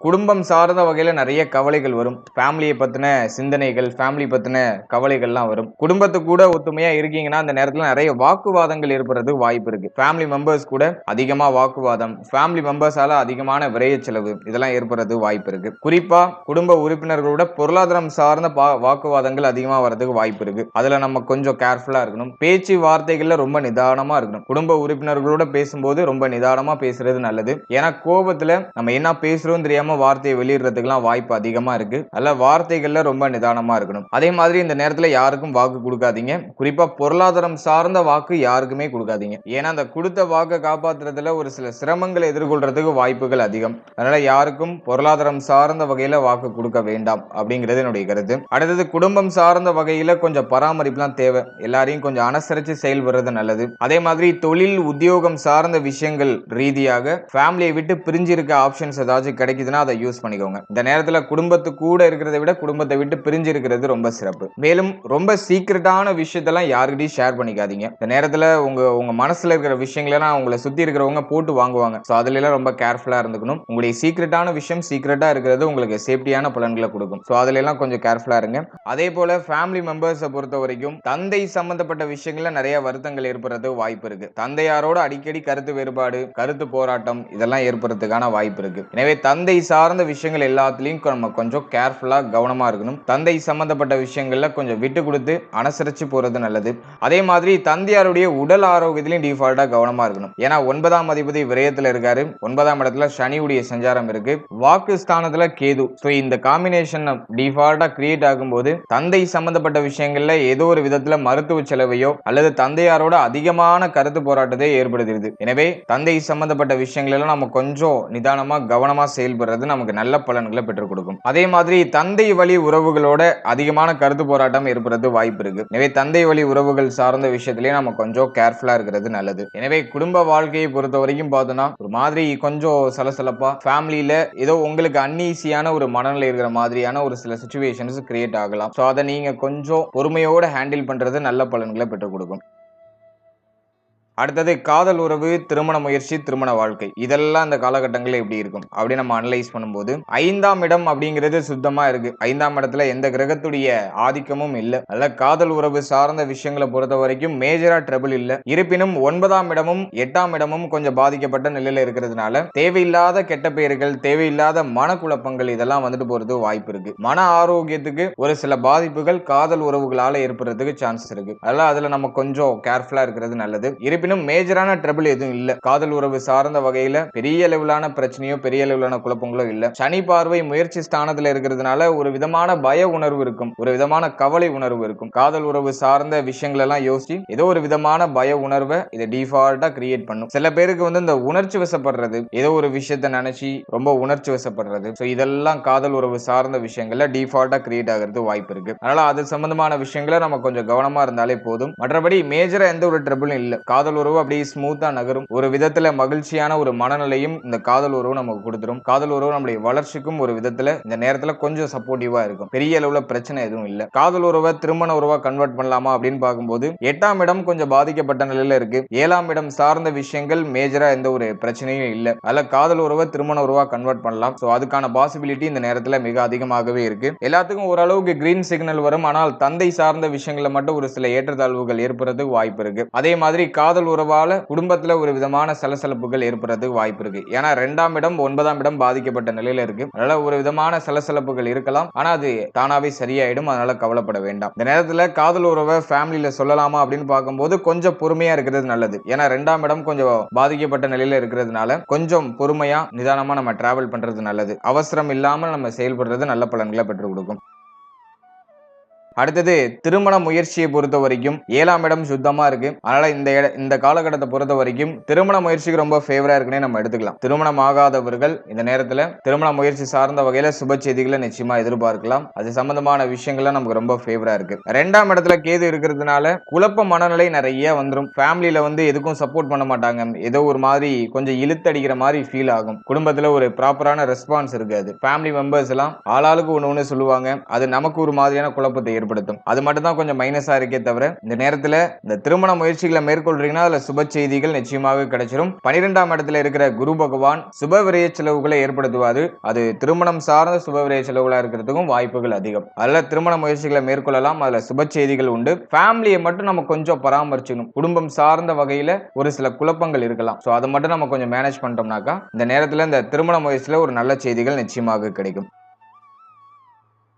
குடும்பம் சார்ந்த வகையில நிறைய கவலைகள் வரும். ஃபேமிலியை பத்தின சிந்தனைகள், ஃபேமிலி பத்தின கவலைகள்லாம் வரும். குடும்பத்து கூட ஒத்துமையா இருக்கீங்கன்னா அந்த நேரத்தில் நிறைய வாக்குவாதங்கள் ஏற்படுறதுக்கு வாய்ப்பு இருக்கு. ஃபேமிலி மெம்பர்ஸ் கூட அதிகமா வாக்குவாதம், ஃபேமிலி மெம்பர்ஸால அதிகமான விரைய செலவு இதெல்லாம் ஏற்படுறதுக்கு வாய்ப்பு இருக்கு. குறிப்பா குடும்ப உறுப்பினர்களோட பொருளாதாரம் சார்ந்த வாக்குவாதங்கள் அதிகமா வரதுக்கு வாய்ப்பு இருக்கு. அதுல நம்ம கொஞ்சம் கேர்ஃபுல்லா இருக்கணும். பேச்சு வார்த்தைகள்ல ரொம்ப நிதானமா இருக்கணும். குடும்ப உறுப்பினர்களோட பேசும்போது ரொம்ப நிதானமா பேசுறது நல்லது. ஏன்னா கோபத்துல நம்ம என்ன பேசுறோம் தெரியாம வார்த்தையை வெளியிடுறதுக்குலாம் வாய்ப்பு அதிகமா இருக்கு. அதனால வார்த்தைகள்ல ரொம்ப நிதானமா இருக்கணும். அதே மாதிரி இந்த நேரத்துல யாருக்கும் வாக்கு கொடுக்காதீங்க. குறிப்பா பொருளாதாரம் சார்ந்த வாக்கு யாருக்குமே கொடுக்காதீங்க. ஏன்னா அந்த கொடுத்த வாக்கை காப்பாற்றுறதுல ஒரு சில சிரமங்களை எதிர்கொள்றதுக்கு வாய்ப்புகள் அதிகம். அதனால யாருக்கும் பொருளாதாரம் சார்ந்த வகையில வாக்கு கொடுக்க வேண்டாம் அப்படிங்கிறது என்னுடைய கருத்து. அடுத்தது குடும்பம் சார்ந்த வகையில கொஞ்சம் பராமரிப்புலாம் தேவை. எல்லாரையும் கொஞ்சம் அனுசரிச்சு செயல்படுறது நல்லது. அதே மாதிரி தொழில் உத்தியோகம் சார்ந்த விஷயங்கள் ரீதியாக ஃபேமிலியை விட்டு பிரிஞ்சு இருக்க ஆப்ஷன்ஸ் ஏதாச்சும் கிடைக்குதுன்னா அதை யூஸ் பண்ணிக்கோங்க. இந்த நேரத்துல குடும்பத்து கூட இருக்கிறத விட குடும்பத்தை விட்டு பிரிஞ்சு இருக்கிறது ரொம்ப சிறப்பு. மேலும் ரொம்ப சீக்கிரட்டான விஷயத்தெல்லாம் யாருக்கிட்டையும் ஷேர் பண்ணிக்காதீங்க. இந்த நேரத்துல உங்க மனசுல இருக்கிற விஷயங்களெல்லாம் உங்களை சுத்தி இருக்கிறவங்க போட்டு வாங்குவாங்க. ஸோ அதுல எல்லாம் ரொம்ப கேர்ஃபுல்லா இருந்துக்கணும். உங்களுடைய சீக்கிரட்டான விஷயம் சீக்கிரட்டா இருக்கிறது உங்களுக்கு சேஃப்டியான பலன்களை கொடுக்கும். கொடுக்கும். சோ அதுல எல்லாம் கொஞ்சம் கேர்ஃபுல்லா இருங்க. அதே போல ஃபேமிலி மெம்பர்ஸை பொறுத்த வரைக்கும் தந்தை சம்பந்தப்பட்ட விஷயங்கள்ல நிறைய வருத்தங்கள் ஏற்படுறது வாய்ப்பு இருக்கு. தந்தையாரோட அடிக்கடி கருத்து வேறுபாடு, கருத்து போராட்டம் இதெல்லாம் ஏற்படுறதுக்கான வாய்ப்பு இருக்கு. எனவே தந்தை சார்ந்த விஷயங்கள் எல்லாத்துலயும் நம்ம கொஞ்சம் கேர்ஃபுல்லா கவனமா இருக்கணும். தந்தை சம்பந்தப்பட்ட விஷயங்கள்ல கொஞ்சம் விட்டு கொடுத்து அனுசரிச்சு போறது நல்லது. அதே மாதிரி தந்தையாருடைய உடல் ஆரோக்கியத்திலையும் டிஃபால்ட்டா கவனமா இருக்கணும். ஏன்னா 9ஆம் அதிபதி விரயத்துல இருக்காரு, 9ஆம் இடத்துல சனியுடைய சஞ்சாரம் இருக்கு, வாக்கு ஸ்தானத்துல கேது. சோ இந்த காம்பினேஷன் டிஃபால்ட்டா கிரியேட் ஆகும்போது தந்தை சம்பந்தப்பட்ட விஷயங்கள்ல ஏதோ ஒரு விதத்துல மருத்துவ செலவையோ அல்லது தந்தையாரோட அதிகமான கருத்து போராட்டத்தை ஏற்படுத்துகிறது. எனவே தந்தை சம்பந்தப்பட்ட விஷயங்கள் எல்லாம் நம்ம கொஞ்சம் நிதானமா கவனமா செயல்படுறது நமக்கு நல்ல பலன்களை பெற்றுக் கொடுக்கும். அதே மாதிரி தந்தை வழி உறவுகளோட அதிகமான கருத்து போராட்டம் ஏற்படுறது வாய்ப்பு இருக்கு. எனவே தந்தை வழி உறவுகள் சார்ந்த விஷயத்திலேயே நம்ம கொஞ்சம் கேர்ஃபுல்லா இருக்கிறது நல்லது. எனவே குடும்ப வாழ்க்கையை பொறுத்த வரைக்கும் பார்த்தோம்னா ஒரு மாதிரி கொஞ்சம் சலசலப்பா ஃபேமிலியில ஏதோ உங்களுக்கு அன்ஈசியான ஒரு மனநிலை இருக்கிற மாதிரியான ஒரு சில சிச்சுவேஷன்ஸ் கிரியேட் ஆகலாம். சோ அதை நீங்க கொஞ்சம் பொறுமையோட ஹேண்டில் பண்றது நல்ல பலன்களை பெற்றுக் கொடுக்கும். அடுத்தது காதல் உறவு, திருமண முயற்சி, திருமண வாழ்க்கை இதெல்லாம் இந்த காலகட்டங்களில் எப்படி இருக்கும் அப்படி நம்ம அனலைஸ் பண்ணும்போது 5ஆம் இடம் அப்படிங்கிறது சுத்தமா இருக்கு. 5ஆம் இடத்துல எந்த கிரகத்துடைய ஆதிக்கமும் இல்ல. அல்ல காதல் உறவு சார்ந்த விஷயங்களை பொறுத்த வரைக்கும் மேஜரா ட்ரபிள் இல்ல. இருப்பினும் 9ஆம் இடமும் 8ஆம் இடமும் கொஞ்சம் பாதிக்கப்பட்ட நிலையில இருக்கிறதுனால தேவையில்லாத கெட்ட பெயர்கள், தேவையில்லாத மனக்குழப்பங்கள் இதெல்லாம் வந்துட்டு போறது வாய்ப்பு இருக்கு. மன ஆரோக்கியத்துக்கு ஒரு சில பாதிப்புகள் காதல் உறவுகளால ஏற்படுறதுக்கு சான்சஸ் இருக்கு. அதெல்லாம் அதுல நம்ம கொஞ்சம் கேர்ஃபுல்லா இருக்கிறது நல்லது. இருப்பினும் மேஜரான ட்ரபிள் எதுவும் இல்ல. காதல் உறவு சார்ந்த வகையில பெரிய லெவலான பிரச்சனையோ பெரிய லெவலான குழப்பங்களோ இல்ல. சனி பார்வை முயற்சி ஸ்தானத்துல இருக்கிறதுனால ஒரு விதமான பய உணர்வு இருக்கும், ஒரு விதமான கவலை உணர்வு இருக்கும். காதல் உறவு சார்ந்த விஷயங்கள் எல்லாம் யோசிச்சு ஏதோ ஒரு விதமான பய உணர்வை இதை டிஃபால்ட்டா கிரியேட் பண்ணும். சில பேருக்கு வந்து இந்த உணர்ச்சி வசப்படுறது, ஏதோ ஒரு விஷயத்தை நினைச்சு ரொம்ப உணர்ச்சி வசப்படுறது, இதெல்லாம் காதல் உறவு சார்ந்த விஷயங்கள்ல டிஃபால்ட்டா கிரியேட் ஆகிறது வாய்ப்பு இருக்கு. அதனால அது சம்பந்தமான விஷயங்களை நம்ம கொஞ்சம் கவனமா இருந்தாலே போதும். மற்றபடி மேஜரா எந்த ஒரு ட்ரபிளும் இல்ல. காதல் உறவு அப்படியே ஸ்மூத்தா நகரும். ஒரு விதத்துல மகிழ்ச்சியான ஒரு மனநிலையும் இந்த காதல் உறவு நமக்கு கொடுத்துரும். காதல் உறவு நம்மளுடைய வளர்ச்சிக்கும் ஒரு விதத்துல இந்த நேரத்துல கொஞ்சம் சப்போர்ட்டிவா இருக்கும். பெரிய அளவுல பிரச்சனை எதுவும் இல்ல. காதல் உறவை திருமண உறவா கன்வெர்ட் பண்ணலாமா அப்படின்னு பார்க்கும்போது 8ஆம் இடம் கொஞ்சம் பாதிக்கப்பட்ட நிலையில இருக்கு. 7ஆம் இடம் சார்ந்த விஷயங்கள் மேஜரா எந்த ஒரு பிரச்சனையும் இல்ல. அதுல காதல் உறவை திருமண உறவா கன்வெர்ட் பண்ணலாம். சோ அதுக்கான பாசிபிலிட்டி இந்த நேரத்துல மிக அதிகமாகவே இருக்கு. எல்லாத்துக்கும் ஓரளவுக்கு கிரீன் சிக்னல் வரும். ஆனால் தந்தை சார்ந்த விஷயங்கள்ல மட்டும் ஒரு சில ஏற்றத்தாழ்வுகள் ஏற்படுறதுக்கு வாய்ப்பு இருக்கு. அதே மாதிரி காதல் உறவால குடும்பத்துல ஒரு விதமான சலசலப்புகள் ஏற்படுறதுக்கு வாய்ப்பு இருக்கு. ஏன்னா 2ஆம் இடம் 9ஆம் இடம் பாதிக்கப்பட்ட நிலையில இருக்கு. அதனால ஒரு விதமான சலசலப்புகள் இருக்கலாம். ஆனா அது தானாவே சரியாயிடும். அதனால கவலைப்பட வேண்டாம். இந்த நேரத்துல காதல் உறவை ஃபேமிலியில சொல்லலாமா அப்படின்னு பார்க்கும்போது கொஞ்சம் பொறுமையா இருக்கிறது நல்லது. ஏன்னா 2ஆம் இடம் கொஞ்சம் பாதிக்கப்பட்ட நிலையில இருக்கிறதுனால கொஞ்சம் பொறுமையா நிதானமா நம்ம டிராவல் பண்றது நல்லது. அவசரம் இல்லாமல் நம்ம செயல்படுறது நல்ல பலன்களை பெற்றுக் கொடுக்கும். அடுத்தது திருமண முயற்சியை பொறுத்த வரைக்கும் 7ஆம் இடம் சுத்தமா இருக்கு. அதனால இந்த காலகட்டத்தை பொறுத்த வரைக்கும் திருமண முயற்சிக்கு ரொம்ப ஃபேவரா இருக்குன்னே நம்ம எடுத்துக்கலாம். திருமணம் ஆகாதவர்கள் இந்த நேரத்துல திருமண முயற்சி சார்ந்த வகையில சுப செய்திகளை நிச்சயமா எதிர்பார்க்கலாம். அது சம்பந்தமான விஷயங்கள்ல நமக்கு ரொம்ப ஃபேவரா இருக்கு. 2ஆம் இடத்துல கேது இருக்கிறதுனால குழப்ப மனநிலை நிறைய வந்துடும். ஃபேமிலியில வந்து எதுக்கும் சப்போர்ட் பண்ண மாட்டாங்க. ஏதோ ஒரு மாதிரி கொஞ்சம் இழுத்தடிக்கிற மாதிரி ஃபீல் ஆகும். குடும்பத்துல ஒரு ப்ராப்பரான ரெஸ்பான்ஸ் இருக்காது. ஃபேமிலி மெம்பர்ஸ் எல்லாம் ஆளாளுக்கு ஒண்ணு சொல்லுவாங்க. அது நமக்கு ஒரு மாதிரியான குழப்பத்தை ஏற்படுத்தும். அது மட்டும் தான் கொஞ்சம் மைனஸா இருக்கே தவிர இந்த நேரத்துல இந்த திருமண முயற்சிகளை மேற்கொள்றீங்கன்னா அதுல சுப செய்திகள் நிச்சயமாக கிடைச்சிடும். 12ஆம் இடத்துல இருக்கிற குரு பகவான் சுப விரய செலவுகளை ஏற்படுத்துவாரு. அது திருமணம் சார்ந்த சுப விரய செலவுகளா இருக்கிறதுக்கும் வாய்ப்புகள் அதிகம். அதுல திருமண முயற்சிகளை மேற்கொள்ளலாம். அதுல சுப செய்திகள் உண்டு. ஃபேமிலியை மட்டும் நம்ம கொஞ்சம் பராமரிச்சுக்கணும். குடும்பம் சார்ந்த வகையில ஒரு சில குழப்பங்கள் இருக்கலாம். சோ அதை மட்டும் நம்ம கொஞ்சம் மேனேஜ் பண்ணிட்டோம்னாக்கா இந்த நேரத்துல இந்த திருமண முயற்சியில ஒரு நல்ல செய்திகள் நிச்சயமாக கிடைக்கும்.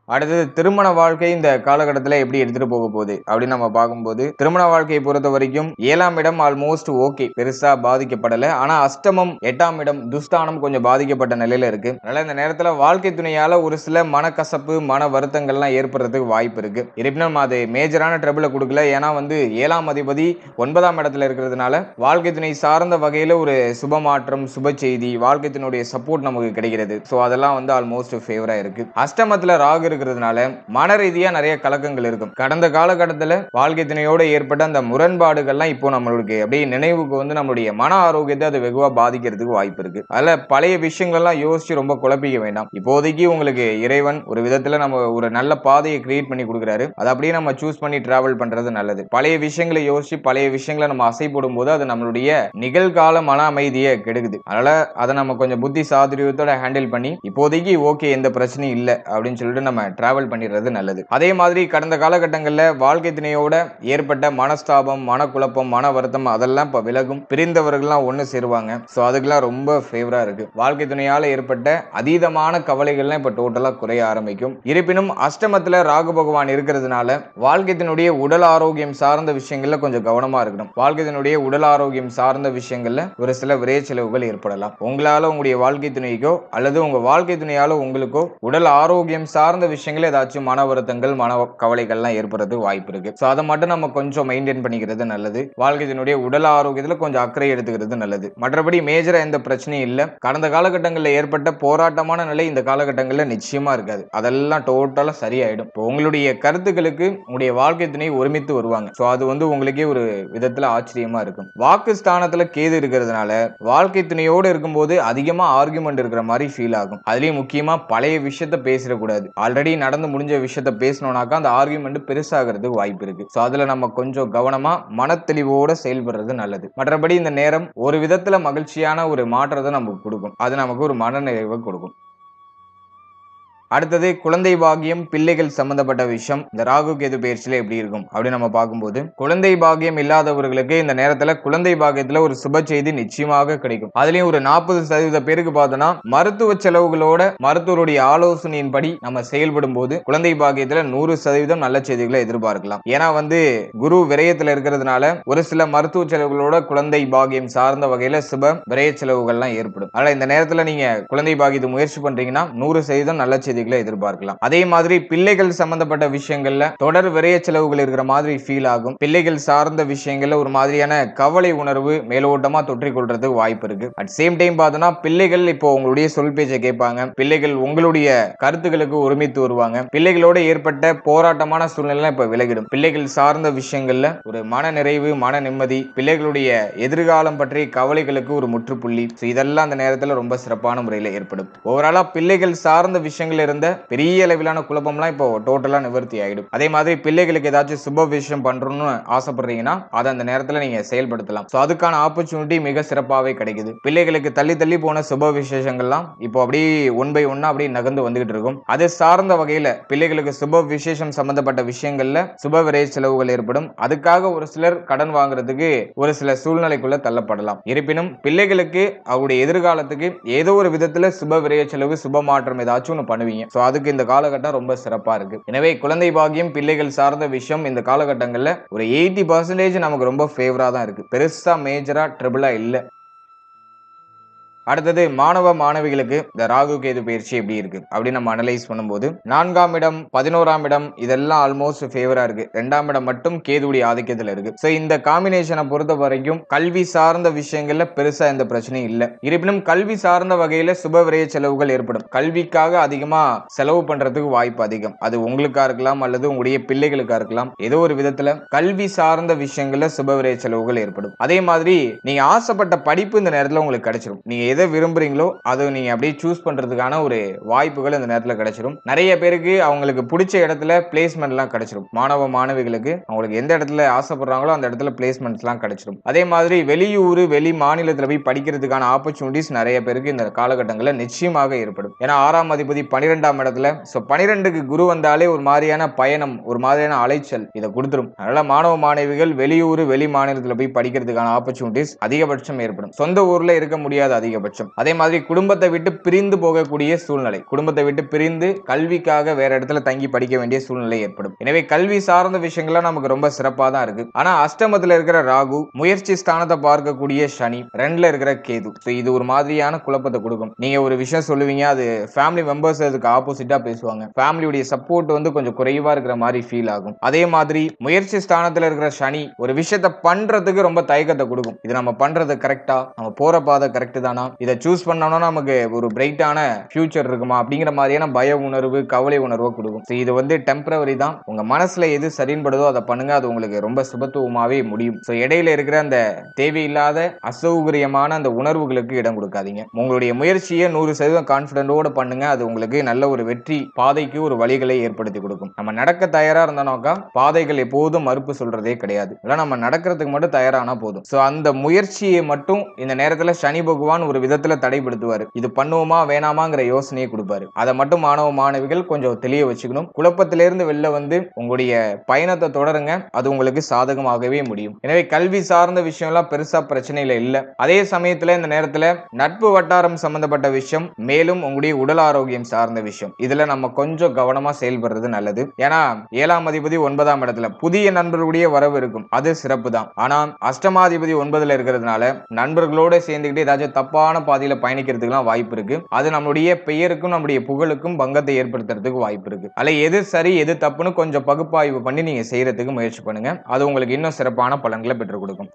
அடுத்தது திருமண வாழ்க்கை இந்த காலகட்டத்தில் எப்படி எடுத்துட்டு போக போகுது அப்படின்னு நம்ம பார்க்கும்போது திருமண வாழ்க்கையை பொறுத்த வரைக்கும் 7ஆம் இடம் ஆல்மோஸ்ட் ஓகே, பெருசா பாதிக்கப்படல. ஆனா அஷ்டமம் 8ஆம் இடம் துஸ்தானம் கொஞ்சம் பாதிக்கப்பட்ட நிலையில இருக்கு. அதனால இந்த நேரத்துல வாழ்க்கை துணையால ஒரு சில மனக்கசப்பு மன வருத்தங்கள்லாம் ஏற்படுறதுக்கு வாய்ப்பு இருக்கு. இருப்பினும் அது மேஜரான ட்ரபிளை கொடுக்கல. ஏன்னா வந்து 7ஆம் அதிபதி 9ஆம் இடத்துல இருக்கிறதுனால வாழ்க்கை துணை சார்ந்த வகையில ஒரு சுப மாற்றம் சுப செய்தி வாழ்க்கை துணையுடைய சப்போர்ட் நமக்கு கிடைக்கிறது. ஸோ அதெல்லாம் வந்து ஆல்மோஸ்ட் ஃபேவரா இருக்கு. அஷ்டமத்துல ராகு இருக்கிறதுனால மன ரீதியா நிறைய கலக்கங்கள் இருக்கும். கடந்த காலகட்டத்தில் வாழ்க்கை துணையோடு ஏற்பட்ட அந்த முரண்பாடுகள்லாம் இப்போ நம்மளுக்கு அப்படியே நினைவுக்கு வந்து நம்மளுடைய மன ஆரோக்கியத்தை அது வெகுவா பாதிக்கிறதுக்கு வாய்ப்பு இருக்கு. அதுல பழைய விஷயங்கள்லாம் யோசிச்சு ரொம்ப குழப்பிக்க வேண்டாம். இப்போதைக்கு உங்களுக்கு இறைவன் ஒரு விதத்துல நம்ம ஒரு நல்ல பாதையை கிரியேட் பண்ணி கொடுக்குறாரு. அதை அப்படியே நம்ம சூஸ் பண்ணி டிராவல் பண்றது நல்லது. பழைய விஷயங்களை யோசிச்சு பழைய விஷயங்களை நம்ம அசை போடும் போது அது நம்மளுடைய நிகழ்கால மன அமைதியை கெடுக்குது. அதனால அதை நம்ம கொஞ்சம் புத்தி சாதுரியத்தோட ஹேண்டில் பண்ணி இப்போதைக்கு ஓகே எந்த பிரச்சனையும் இல்லை அப்படின்னு சொல்லிட்டு நம்ம டிராவல் பண்ணிடுறது நல்லது. அதே மாதிரி கடந்த காலகட்டங்கள்ல வாழ்க்கை துணையோட ஏற்பட்ட மனஸ்தாபம், மனக்குழப்பம், மன வருத்தம் அதெல்லாம் இப்ப விலகும். பிரிந்தவர்கள்லாம் ஒண்ணு சேருவாங்க. சோ அதுக்கெல்லாம் ரொம்ப ஃபேவரா இருக்கு. வாழ்க்கை துணையால ஏற்பட்ட அதீதமான கவலைகள்லாம் இப்ப டோட்டலா குறைய ஆரம்பிக்கும். இருப்பினும் அஷ்டமத்துல ராகு பகவான் இருக்கிறதுனால வாழ்க்கையினுடைய உடல் ஆரோக்கியம் சார்ந்த விஷயங்கள்ல கொஞ்சம் கவனமா இருக்கணும். வாழ்க்கையினுடைய உடல் ஆரோக்கியம் சார்ந்த விஷயங்கள்ல ஒரு சில விரை செலவுகள் ஏற்படலாம். உங்களால உங்களுடைய வாழ்க்கை துணைக்கோ அல்லது உங்க வாழ்க்கை துணையால உங்களுக்கோ உடல் ஆரோக்கியம் சார்ந்த விஷயங்கள் ஏதாச்சும் மன வருத்தங்கள், மன கவலைகள்லாம் ஏற்படுறது வாய்ப்பு இருக்கு. சோ அதை மட்டும் நம்ம கொஞ்சம் மெயின்டைன் பண்ணிக்கிறது நல்லது. வாழ்க்கையினுடைய உடல் ஆரோக்கியத்துல கொஞ்சம் அக்கறை எடுத்துக்கிறது நல்லது. மற்றபடி மேஜரா எந்த பிரச்சனையும் இல்ல. கடந்த காலகட்டங்களில் ஏற்பட்ட போராட்டமான நிலை இந்த காலகட்டங்களில் நிச்சயமா இருக்காது. அதெல்லாம் டோட்டலா சரியாயிடும். உங்களுடைய கருத்துக்களுக்கு உங்களுடைய வாழ்க்கை துணை ஒருமித்து வருவாங்க. சோ அது உங்களுக்கே ஒரு விதத்துல ஆச்சரியமா இருக்கும். வாக்கு ஸ்தானத்துல கேது இருக்கிறதுனால வாழ்க்கை துணையோடு இருக்கும்போது அதிகமா ஆர்குமெண்ட் இருக்கிற மாதிரி ஃபீல் ஆகும். அதுலயும் முக்கியமா பழைய விஷயத்த பேசிடக்கூடாது. ஆல்ரெடி நடந்து முடிஞ்ச விஷயத்த பேசணும்னாக்கா அந்த ஆர்குமெண்ட் பெருசாகிறதுக்கு வாய்ப்பு இருக்கு. சோ அதுல நம்ம கொஞ்சம் கவனமா மனத்தெளிவோட செயல்படுறது நல்லது. மற்றபடி இந்த நேரம் ஒரு விதத்துல மகிழ்ச்சியான ஒரு மாற்றத்தை நமக்கு கொடுக்கும். அது நமக்கு ஒரு மனநிறைவை கொடுக்கும். அடுத்தது குழந்தை பாக்கியம், பிள்ளைகள் சம்பந்தப்பட்ட விஷயம் இந்த ராகு கேது பயிற்சியில எப்படி இருக்கும் அப்படின்னு நம்ம பார்க்கும்போது, குழந்தை பாக்கியம் இல்லாதவர்களுக்கு இந்த நேரத்துல குழந்தை பாக்கியத்துல ஒரு சுப செய்தி நிச்சயமாக கிடைக்கும். அதுலயும் ஒரு 40% பேருக்கு பார்த்தோம்னா மருத்துவ செலவுகளோட மருத்துவருடைய ஆலோசனையின்படி நம்ம செயல்படும் போது குழந்தை பாக்கியத்துல 100% நல்ல செய்திகளை எதிர்பார்க்கலாம். ஏன்னா குரு விரயத்துல இருக்கிறதுனால ஒரு சில மருத்துவ செலவுகளோட குழந்தை பாக்கியம் சார்ந்த வகையில சுப விரய செலவுகள்லாம் ஏற்படும். அதனால இந்த நேரத்துல நீங்க குழந்தை பாக்கியத்தை முயற்சி பண்றீங்கன்னா 100% நல்ல செய்தி எதிர்பார்க்கலாம். அதே மாதிரி பிள்ளைகள் சம்பந்தப்பட்ட விஷயங்கள்ல தொடர் விரைய செலவுகள் இருக்கிற மாதிரி ஃபீல் ஆகும். பிள்ளைகள் சார்ந்த விஷயங்கள்ல ஒரு மாதிரியான கவலை உணர்வு மேலோட்டமா தொற்றிக் கொள்றதுக்கு வாய்ப்பு இருக்கு. அட் சேம் டைம் பார்த்தோம்னா பிள்ளைகள் இப்போ உங்களுடைய சொல் பேச்சை கேட்பாங்க. பிள்ளைகள் உங்களுடைய கருத்துக்களுக்கு ஒருமித்து வருவாங்க. பிள்ளைகளோட ஏற்பட்ட போராட்டமான சூழ்நிலை இப்ப விலகிடும். பிள்ளைகள் சார்ந்த விஷயங்கள்ல ஒரு மன நிறைவு, மன நிம்மதி, பிள்ளைகளுடைய எதிர்காலம் பற்றிய கவலைகளுக்கு ஒரு முற்றுப்புள்ளி, இதெல்லாம் அந்த நேரத்தில் ரொம்ப சிறப்பான முறையில் ஏற்படும். ஓவராலா பிள்ளைகள் சார்ந்த விஷயங்கள் இருந்த பெரிய அளவிலான குழப்பம்லாம் இப்போ டோட்டலா நிவர்த்தி ஆயிடும். அதே மாதிரி பிள்ளைகளுக்கு ஏதாச்சும் சுப விஷயம் பண்றோம்னு ஆசைப்படுறீங்கன்னா அதை அந்த நேரத்துல நீங்க செயல்படுத்தலாம். சோ அதுக்கான ஆப்பர்ச்சுனிட்டி மிக சிறப்பாகவே கிடைக்குது. பிள்ளைகளுக்கு தள்ளி தள்ளி போன சுப விசேஷங்கள்லாம் இப்போ அப்படியே ஒன் பை ஒன்னா அப்படியே நகர்ந்து வந்துகிட்டு இருக்கும். அது சார்ந்த வகையில பிள்ளைகளுக்கு சுப விசேஷம் சம்பந்தப்பட்ட விஷயங்கள்ல சுப விரை செலவுகள் ஏற்படும். அதுக்காக ஒரு சிலர் கடன் வாங்குறதுக்கு ஒரு சில சூழ்நிலைக்குள்ள தள்ளப்படலாம். இருப்பினும் பிள்ளைகளுக்கு அவருடைய எதிர்காலத்துக்கு ஏதோ ஒரு விதத்துல சுப விரை செலவு, சுப மாற்றம் ஏதாச்சும் ஒன்று பண்ணுவீங்க. சோ அதுக்கு இந்த காலகட்டம் ரொம்ப சிறப்பா இருக்கு. எனவே குழந்தை பாக்கியம், பிள்ளைகள் சார்ந்த விஷயம் இந்த காலகட்டங்கள்ல ஒரு 80% நமக்கு ரொம்ப ஃபேவரா தான் இருக்கு. பெருசா மேஜரா ட்ரிபிளா இல்ல. அடுத்தது மாணவ மாணவிகளுக்கு இந்த ராகு கேது பயிற்சி எப்படி இருக்கு அப்படின்னு நம்ம அனலைஸ் பண்ணும்போது 4ஆம் இடம், 11ஆம் இடம் இதெல்லாம் ஆல்மோஸ்ட் ஃபேவரா இருக்கு. 2ஆம் இடம் மட்டும் கேதுவுடைய ஆதிக்கத்துல இருக்கு. சோ இந்த காம்பினேஷனை பொறுத்த வரைக்கும் கல்வி சார்ந்த விஷயங்கள்ல பெருசா எந்த பிரச்சனையும் இல்ல. இருப்பினும் கல்வி சார்ந்த வகையில சுப விரய செலவுகள் ஏற்படும். கல்விக்காக அதிகமா செலவு பண்றதுக்கு வாய்ப்பு அதிகம். அது உங்களுக்கா இருக்கலாம் அல்லது உங்களுடைய பிள்ளைகளுக்கா இருக்கலாம். ஏதோ ஒரு விதத்துல கல்வி சார்ந்த விஷயங்கள்ல சுப விரய செலவுகள் ஏற்படும். அதே மாதிரி நீங்க ஆசைப்பட்ட படிப்பு இந்த நேரத்துல உங்களுக்கு கிடைச்சிடும். நீங்க எதை விரும்புறீங்களோ அதை நீங்க அப்படியே சூஸ் பண்றதுக்கான ஒரு வாய்ப்புகள் இந்த நேரத்துல கிடைச்சிடும். நிறைய பேருக்கு அவங்களுக்கு பிடிச்ச இடத்துல பிளேஸ்மெண்ட் எல்லாம் கிடைச்சிடும். மாணவ மாணவிகளுக்கு அவங்களுக்கு எந்த இடத்துல ஆசைப்படுறாங்களோ அந்த இடத்துல பிளேஸ்மெண்ட்ஸ் எல்லாம் கிடைச்சிடும். அதே மாதிரி வெளியூர், வெளி மாநிலத்துல போய் படிக்கிறதுக்கான ஆப்பர்ச்சுனிட்டிஸ் நிறைய பேருக்கு இந்த காலகட்டங்களில் நிச்சயமாக ஏற்படும். ஏன்னா 6ஆம் அதிபதி 12ஆம் இடத்துல, சோ 12க்கு குரு வந்தாலே ஒரு மாதிரியான பயணம், ஒரு மாதிரியான அலைச்சல் இதை கொடுத்துரும். அதனால மாணவ மாணவிகள் வெளியூர், வெளி மாநிலத்துல போய் படிக்கிறதுக்கான ஆப்பர்ச்சுனிட்டிஸ் அதிகபட்சம் ஏற்படும். சொந்த ஊர்ல இருக்க முடியாத அதிகபட்சம். அதே மாதிரி குடும்பத்தை விட்டு பிரிந்து போகக்கூடிய சூழ்நிலை, குடும்பத்தை விட்டு பிரிந்து கல்விக்காக வேற இடத்துல தங்கி படிக்க வேண்டிய சூழ்நிலை ஏற்படும். எனவே கல்வி சார்ந்த விஷயங்கள்லாம் நமக்கு ரொம்ப சிறப்பா தான் இருக்கு. ஆனா அஷ்டமத்துல இருக்கிற ராகு, முயற்சி ஸ்தானத்தை பார்க்கக்கூடிய சனி, 2ல இருக்கிற கேது, இது ஒரு மாதிரியான குழப்பத்தை கொடுக்கும். நீங்க ஒரு விஷயம் சொல்லுவீங்க, அது ஃபேமிலி மெம்பர்ஸ் அதுக்கு ஆப்போசிட்டா பேசுவாங்க. ஃபேமிலியுடைய சப்போர்ட் கொஞ்சம் குறைவா இருக்கிற மாதிரி ஃபீல் ஆகும். அதே மாதிரி முயற்சி ஸ்தானத்துல இருக்கிற சனி ஒரு விஷயத்தை பண்றதுக்கு ரொம்ப தயக்கத்தை கொடுக்கும். இது நம்ம பண்றது கரெக்டா, நம்ம போற பாதை கரெக்ட் தானா, இதை சூஸ் பண்ணோம்னா நமக்கு ஒரு பிரைட்டான ஃபியூச்சர் இருக்குமா அப்படிங்கிற மாதிரியான பய உணர்வு, கவலை உணர்வு கொடுக்கும். இது டெம்பரவரி தான். உங்க மனசுல எது சரின்படுதோ அதை பண்ணுங்க. அது உங்களுக்கு ரொம்ப சுபத்துவமாவே முடியும். இடையில இருக்கிற அந்த தேவையில்லாத அசௌகரியமான அந்த உணர்வுகளுக்கு இடம் கொடுக்காதீங்க. உங்களுடைய முயற்சியை 100% கான்பிடண்டோட பண்ணுங்க. அது உங்களுக்கு நல்ல ஒரு வெற்றி பாதைக்கு ஒரு வழிகளை ஏற்படுத்தி கொடுக்கும். நம்ம நடக்க தயாரா இருந்தோம்னாக்கா பாதைகள் எப்போதும் மறுப்பு சொல்றதே கிடையாது. நம்ம நடக்கிறதுக்கு மட்டும் தயாரானா போதும். அந்த முயற்சியை மட்டும் இந்த நேரத்துல சனி பகவான் ஒரு ஒரு விதத்துல தடைப்படுத்துவாரு. இது பண்ணுவோமா வேணாமாங்கிற யோசனையை கொடுப்பாரு. அதை மட்டும் மாணவ மாணவிகள் கொஞ்சம் தெளிய வச்சுக்கணும். குழப்பத்திலிருந்து வெளில வந்து உங்களுடைய பயணத்தை தொடருங்க. அது உங்களுக்கு சாதகமாகவே முடியும். எனவே கல்வி சார்ந்த விஷயம் எல்லாம் பெருசா பிரச்சனையில இல்ல. அதே சமயத்துல இந்த நேரத்துல நட்பு வட்டாரம் சம்பந்தப்பட்ட விஷயம், மேலும் உங்களுடைய உடல் ஆரோக்கியம் சார்ந்த விஷயம், இதுல நம்ம கொஞ்சம் கவனமா செயல்படுறது நல்லது. ஏன்னா 7ஆம் அதிபதி 9ஆம் இடத்துல புதிய நண்பர்களுடைய வரவு இருக்கும், அது சிறப்பு தான். ஆனா அஷ்டமாதிபதி 9ல இருக்கிறதுனால நண்பர்களோட சேர்ந்துக்கிட்டு ஏதாச்சும் தப்பான பாதையில பயணிக்கிறதுக்கு வாய்ப்பு இருக்கு. அது நம்மளுடைய பெயருக்கும் நம்முடைய புகழுக்கும் பங்கத்தை ஏற்படுத்துறதுக்கு வாய்ப்பு இருக்கு. அல்ல எது சரி எது தப்புன்னு கொஞ்சம் பகுப்பாய்வு பண்ணி நீங்க செய்யறதுக்கு முயற்சி பண்ணுங்க. அது உங்களுக்கு இன்னும் சிறப்பான பலன்களை பெற்றுக் கொடுக்கும்.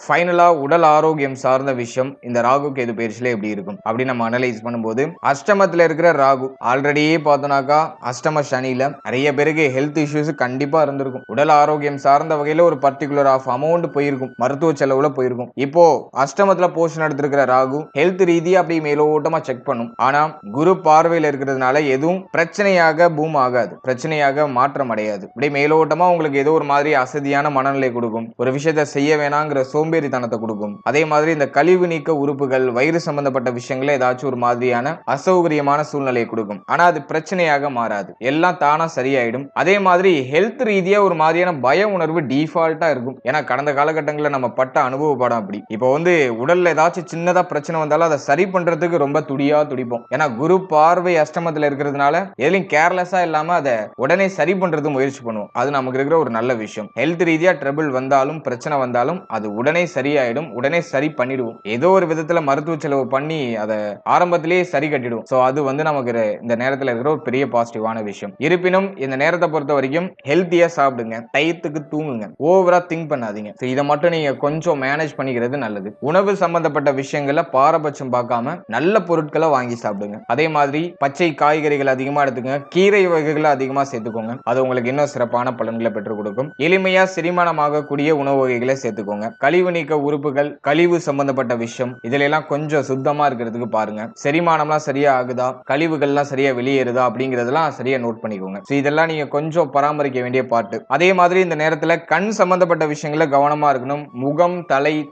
ஃபைனலா உடல் ஆரோக்கியம் சார்ந்த விஷயம் இந்த ராகு கேது பயிற்சியில எப்படி இருக்கும் அப்படி நம்ம அனலைஸ் பண்ணும்போது, அஷ்டமத்துல இருக்கிற ராகு ஆல்ரெடியே பார்த்தோம்னாக்கா அஷ்டம சனியில நிறைய பேருக்கு ஹெல்த் இஷ்யூஸ் கண்டிப்பா இருந்திருக்கும். உடல் ஆரோக்கியம் சார்ந்த வகையில ஒரு பர்டிகுலர் ஆஃப் அமௌண்ட் போயிருக்கும், மருத்துவ செலவுல போயிருக்கும். இப்போ அஷ்டமத்துல போஷன் எடுத்திருக்கிற ராகு ஹெல்த் ரீதியா அப்படி மேலோட்டமா செக் பண்ணும். ஆனா குரு பார்வையில இருக்கிறதுனால எதுவும் பிரச்சனையாக பூம் ஆகாது, பிரச்சனையாக மாற்றம் அடையாது. இப்படி மேலோட்டமா உங்களுக்கு ஏதோ ஒரு மாதிரி அசதியான மனநிலை கொடுக்கும், ஒரு விஷயத்தை செய்ய வேணாங்கிற சோம்பேறித்தனத்தை கொடுக்கும். அதே மாதிரி இந்த கழிவு நீக்க உறுப்புகள் வயிறு சம்பந்தப்பட்ட விஷயங்கள ஏதாச்சும் ஒரு மாதிரியான அசௌகரியமான சூழ்நிலையை கொடுக்கும். ஆனா அது பிரச்சனையாக மாறாது, எல்லாம் தானா சரியாயிடும். அதே மாதிரி ஹெல்த் ரீதியா ஒரு மாதிரியான பய உணர்வு டிஃபால்ட்டா இருக்கும். ஏன்னா கடந்த காலகட்டங்களில் நம்ம பட்ட அனுபவ பாடம் அப்படி. இப்போ வந்து உடல்ல ஏதாச்சும் சின்னதா பிரச்சனை வந்தாலும் அதை சரி பண்றதுக்கு ரொம்ப துடிப்போம். ஏன்னா குரு பார்வை அஷ்டமத்துல இருக்கிறதுனால எதுலையும் கேர்லெஸ்ஸா இல்லாம அதை உடனே சரி பண்றது முயற்சி பண்ணுவோம். அது நமக்கு இருக்கிற ஒரு நல்ல விஷயம். ஹெல்த் ரீதியா ட்ரபிள் வந்தாலும் பிரச்சனை வந்தாலும் அது உடனே சரியாயிடும், உடனே சரி பண்ணிடுவோம். ஏதோ ஒரு விதத்துல மருத்துவ செலவு பண்ணி அதை ஆரம்பத்திலேயே சரி கட்டிடுவோம். சோ அது வந்து நமக்கு இந்த நேரத்துல இருக்கிற ஒரு பெரிய பாசிட்டிவான விஷயம். இருப்பினும் இந்த நேரத்தை பொறுத்த வரைக்கும் ஹெல்த்தியா சாப்பிடுங்க, டயத்துக்கு தூங்குங்க, ஓவரா திங்க் பண்ணாதீங்க. இதை மட்டும் நீங்க கொஞ்சம் மேனேஜ் பண்ணிக்கிறது நல்லது. உணவு சம்பந்தப்பட்ட விஷயங்கள்ல பாரபட்சம் பார்க்காம நல்ல பொருட்களை வாங்கி சாப்பிடுங்க. அதே மாதிரி பச்சை காய்கறிகள் அதிகமா எடுத்துக்கங்க, கீரை வகைகளை அதிகமா சேர்த்துக்கோங்க. அது உங்களுக்கு இன்னும் சிறப்பான பலன்களை பெற்றுக் கொடுக்கும். எளிமையா செரிமானமாகக்கூடிய உணவு வகைகளை சேர்த்துக்கோங்க. கழிவு நீக்க உறுப்புகள், கழிவு சம்பந்தப்பட்ட விஷயம், இதுல எல்லாம் கொஞ்சம் சுத்தமா இருக்கிறதுக்கு பாருங்க. செரிமானம்லாம் சரியா ஆகுதா, கழிவுகள்லாம் சரியா வெளியேறுதா அப்படிங்கறதெல்லாம் சரியா நோட் பண்ணிக்கோங்க. இதெல்லாம் நீங்க கொஞ்சம் பராமரிக்க வேண்டிய பாட்டு. அதே மாதிரி இந்த நேரத்துல கண் சம்பந்தப்பட்ட விஷயங்கள கவனமா இருக்கணும். முகம்,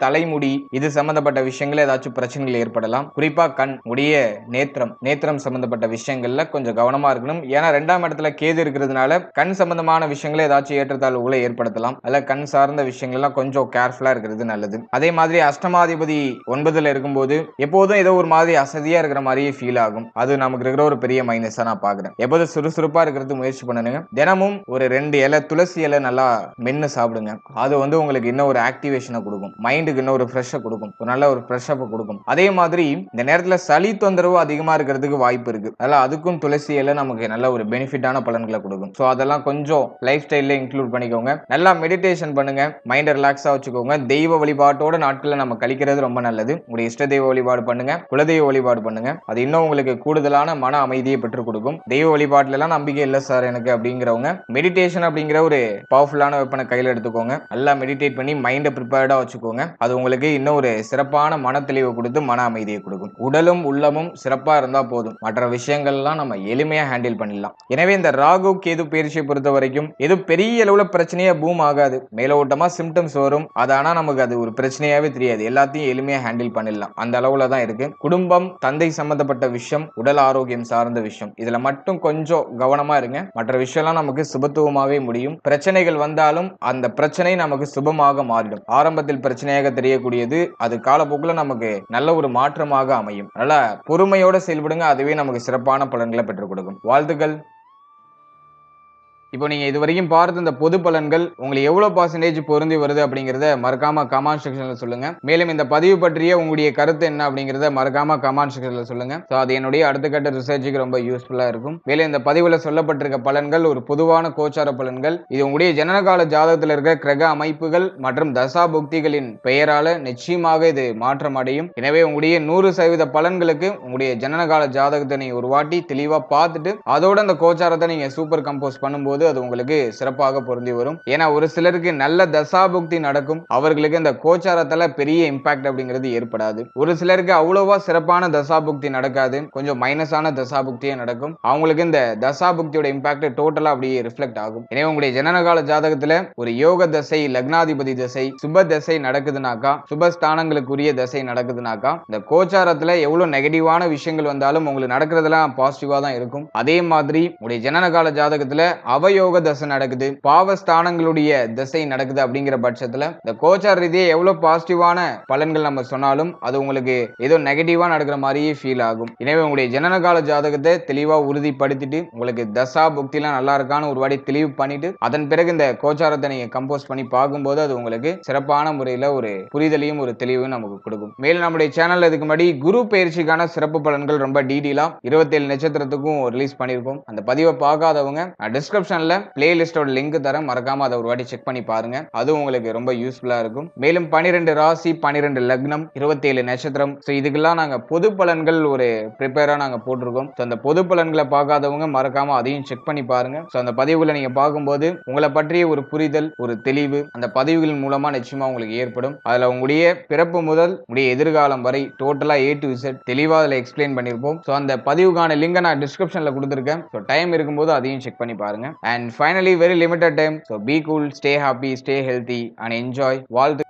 தலைமுடி இது சம்பந்தப்பட்ட விஷயங்கள ஏதாச்சும் பிரச்சனைகள் ஏற்படலாம். குறிப்பா கண், உடைய நேத்திரம் சம்பந்தப்பட்ட விஷயங்கள்ல கொஞ்சம் கவனமா இருக்கணும். ஏன்னா 2ஆம் இடத்துல கேது இருக்கிறதுனால கண் சம்பந்தமான விஷயங்களை ஏதாச்சும் ஏற்றத்தாழ்வுகளை ஏற்படுத்தலாம். அல்ல கண் சார்ந்த விஷயங்கள் எல்லாம் கொஞ்சம் கேர்ஃபுல்லா இருக்கிறது நல்லது. அதே மாதிரி அஷ்டமாதிபதி 9ல இருக்கும்போது எப்போதும் ஏதோ ஒரு மாதிரி அசதியா இருக்கிற மாதிரியே ஃபீல் ஆகும். அது நமக்கு இருக்கிற ஒரு பெரிய மைனஸா நான் பாக்குறேன். எப்போதும் சுறுசுறுப்பா இருக்கிறது முயற்சி பண்ணுங்க. தினமும் ஒரு 2 இலை துளசி இலை நல்லா மென்னு சாப்பிடுங்க. அது வந்து உங்களுக்கு இன்னும் ஒரு ஆக்டிவேஷனை கொடுக்கும், மைண்டுக்கு இன்னும் ஒரு ஃப்ரெஷ்ஷை கொடுக்கும், ஒரு நல்ல ஒரு ஃப்ரெஷ்ஷப் கொடுக்கும். அதே மாதிரி இந்த நேரத்துல சளி தொந்தரவு அதிகமா இருக்கிறதுக்கு வாய்ப்பு இருக்கு. அதனால அதுக்கும் துளசி இலை நமக்கு நல்ல ஒரு பெனிஃபிட்டான பலன்களை கொடுக்கும். சோ அதெல்லாம் கொஞ்சம் லைஃப் ஸ்டைல்ல இன்க்ளூட் பண்ணிக்கோங்க. நல்லா மெடிடேஷன் பண்ணுங்க, மைண்டை ரிலாக்ஸா வச்சுக்கோங்க. தெய்வ வழிபாட்டோட நாட்களை நம்ம கழிக்கிறது ரொம்ப நல்லது. உங்களுடைய இஷ்ட தெய்வ வழிபாடு பண்ணுங்க, குலதெய்வ வழிபாடு பண்ணுங்க. அது இன்னும் உங்களுக்கு கூடுதலான மன அமைதியை பெற்றுக் கொடுக்கும். தெய்வ வழிபாட்டுல எல்லாம் நம்பிக்கை இல்லை சார் எனக்கு அப்படிங்கிறவங்க மெடிடேஷன் அப்படிங்கிற ஒரு பவர்ஃபுல்லான வெப்பனை கையில எடுத்துக்கோங்க. நல்லா மெடிடேட் பண்ணி மைண்டை ப்ரிப்பேர்டா வச்சுக்கோங்க. அது உங்களுக்கு இன்னும் ஒரு சிறப்பான மன தெளிவை கொடுத்து மன அமைதியை கொடுக்கும். உடலும் உள்ளமும் சிறப்பா இருந்தா போதும், மற்ற விஷயங்கள்லாம் நம்ம எளிமையா ஹேண்டில் பண்ணிடலாம். எனவே இந்த ராகு கேது பயிற்சியை பொறுத்த வரைக்கும் எது பெரிய அளவுல பிரச்சனையா பூம் ஆகாது. மேலோட்டமா சிம்டம்ஸ் வரும், அது ஆனா நமக்கு அது ஒரு பிரச்சனையாவே தெரியாது. எல்லாத்தையும் எளிமையா ஹேண்டில் பண்ணிடலாம். அந்த அளவுல தான் இருக்கு. குடும்பம், தந்தை சம்பந்தப்பட்ட விஷயம், உடல் ஆரோக்கியம் சார்ந்த விஷயம், இதுல மட்டும் கொஞ்சம் கவனமா இருங்க. மற்ற விஷயம்லாம் நமக்கு சுபத்துவமாவே முடியும். பிரச்சனைகள் வந்தாலும் அந்த பிரச்சனை நமக்கு சுபமாக மாறிடும். ஆரம்பத்தில் பிரச்சனையாக தெரியக்கூடியது அது காலப்போக்குல நமக்கு நல்ல ஒரு மாற்றமாக அமையும். அதனால பொறுமையோட செயல்படுங்க, அதுவே நமக்கு சிறப்பான பலன்களை பெற்றுக் கொடுக்கும். வாழ்த்துக்கள். இப்போ நீங்க இது வரைக்கும் பார்த்த இந்த பொது பலன்கள் உங்களுக்கு எவ்வளவு பர்சன்டேஜ் பொருந்தி வருது அப்படிங்கறத மறக்காம கமெண்ட் செக்ஷன்ல சொல்லுங்க. மேலும் இந்த பதிவு பற்றிய உங்களுடைய கருத்து என்ன அப்படிங்கறத மறக்காம கமெண்ட் செக்ஷன்ல சொல்லுங்க. அது என்னுடைய அடுத்த கட்ட ரிசர்ச்சுக்கு ரொம்ப யூஸ்ஃபுல்லா இருக்கும். மேலும் இந்த பதிவுல சொல்லப்பட்டிருக்க பலன்கள் ஒரு பொதுவான கோச்சார பலன்கள். இது உங்களுடைய ஜனனகால ஜாதகத்தில் இருக்கிற கிரக அமைப்புகள் மற்றும் தசா புக்திகளின் பெயரால நிச்சயமாக இது மாற்றம் அடையும். எனவே உங்களுடைய 100% பலன்களுக்கு உங்களுடைய ஜனனகால ஜாதகத்தை நீங்க ஒரு வாட்டி தெளிவா பார்த்துட்டு அதோட அந்த கோச்சாரத்தை நீங்க சூப்பர் கம்போஸ் பண்ணும்போது பார்க்கும்போது அது உங்களுக்கு சிறப்பாக பொருந்தி வரும். ஏன்னா ஒரு சிலருக்கு நல்ல தசாபுக்தி நடக்கும், அவர்களுக்கு இந்த கோச்சாரத்தால பெரிய இம்பாக்ட் அப்படிங்கிறது ஏற்படாது. ஒரு சிலருக்கு அவ்வளவா சிறப்பான தசாபுக்தி நடக்காது, கொஞ்சம் மைனஸான தசாபுக்தியே நடக்கும். அவங்களுக்கு இந்த தசாபுக்தியோட இம்பாக்ட் டோட்டலா அப்படியே ரிஃப்ளெக்ட் ஆகும். எனவே உங்களுடைய ஜனனகால ஜாதகத்துல ஒரு யோக தசை, லக்னாதிபதி தசை, சுப தசை நடக்குதுனாக்கா, சுபஸ்தானங்களுக்குரிய தசை நடக்குதுனாக்கா, இந்த கோச்சாரத்துல எவ்வளவு நெகட்டிவான விஷயங்கள் வந்தாலும் உங்களுக்கு நடக்கிறதெல்லாம் பாசிட்டிவா தான் இருக்கும். அதே மாதிரி உங்களுடைய ஜனனகால ஜாதகத்துல அவயோக தசை நடக்குது, பாவஸ்தானங்களுடைய தசை நடக்குது அப்படிங்கிற பட்சத்துல இந்த கோச்சார ரீதியா எவ்வளவு பாசிட்டிவான பலன்கள் நம்ம சொன்னாலும் அது உங்களுக்கு ஏதோ நெகட்டிவா நடக்கிற மாதிரியே ஃபீல் ஆகும். எனவே உங்களுடைய ஜனனகால ஜாதகத்தை தெளிவா உறுதிப்படுத்திட்டு உங்களுக்கு தசா புக்திலாம் நல்லா இருக்கான்னு ஒரு வாட்டி தெளிவு பண்ணிட்டு அதன் பிறகு இந்த கோச்சாரத்தை நீங்க கம்போஸ் பண்ணி பார்க்கும்போது அது உங்களுக்கு சிறப்பான முறையில ஒரு புரிதலையும் ஒரு தெளிவையும் நமக்கு கொடுக்கும். மேலும் நம்முடைய சேனல்ல இதுக்கு முன்னாடி குரு பயிற்சிக்கான சிறப்பு பலன்கள் ரொம்ப டீடெயிலா 27 நட்சத்திரத்துக்கும் ரிலீஸ் பண்ணிருக்கோம். அந்த பதிவை பார்க்காதவங்க டிஸ்கிரிப்ஷன்ல பிளேலிஸ்டோட லிங்க் தரேன், மறக்காம அதை ஒரு வாட்டி செக் பண்ணி பாருங்க. அது உங்களுக்கு ரொம்ப யூஸ்ஃபுல்லா இருக்கும். மேலும் 12 ராசி, 12 லக்னம், 27 நட்சத்திரம், இதுக்கெல்லாம் நாங்க பொது பலன்கள் ஒரு ப்ரிப்பேரா நாங்க போட்டிருக்கோம். அந்த பொது பலன்களை பார்க்காதவங்க மறக்காம அதையும் செக் பண்ணி பாருங்க. அந்த பதிவுகளை நீங்க பார்க்கும்போது உங்களை பற்றிய ஒரு புரிதல், ஒரு தெளிவு அந்த பதிவுகளின் மூலமா நிச்சயமா உங்களுக்கு ஏற்படும். அதுல உங்களுடைய பிறப்பு முதல் உங்களுடைய எதிர்காலம் வரை டோட்டலா A to Z தெளிவா அதுல எக்ஸ்பிளைன் பண்ணிருப்போம். அந்த பதிவுக்கான லிங்கை நான் டிஸ்கிரிப்ஷன்ல கொடுத்திருக்கேன். டைம் இருக்கும்போது அதையும் செக் பண்ணி பாருங்க. And finally very limited time. Be cool, stay happy, stay healthy and enjoy. வாழ்த்து.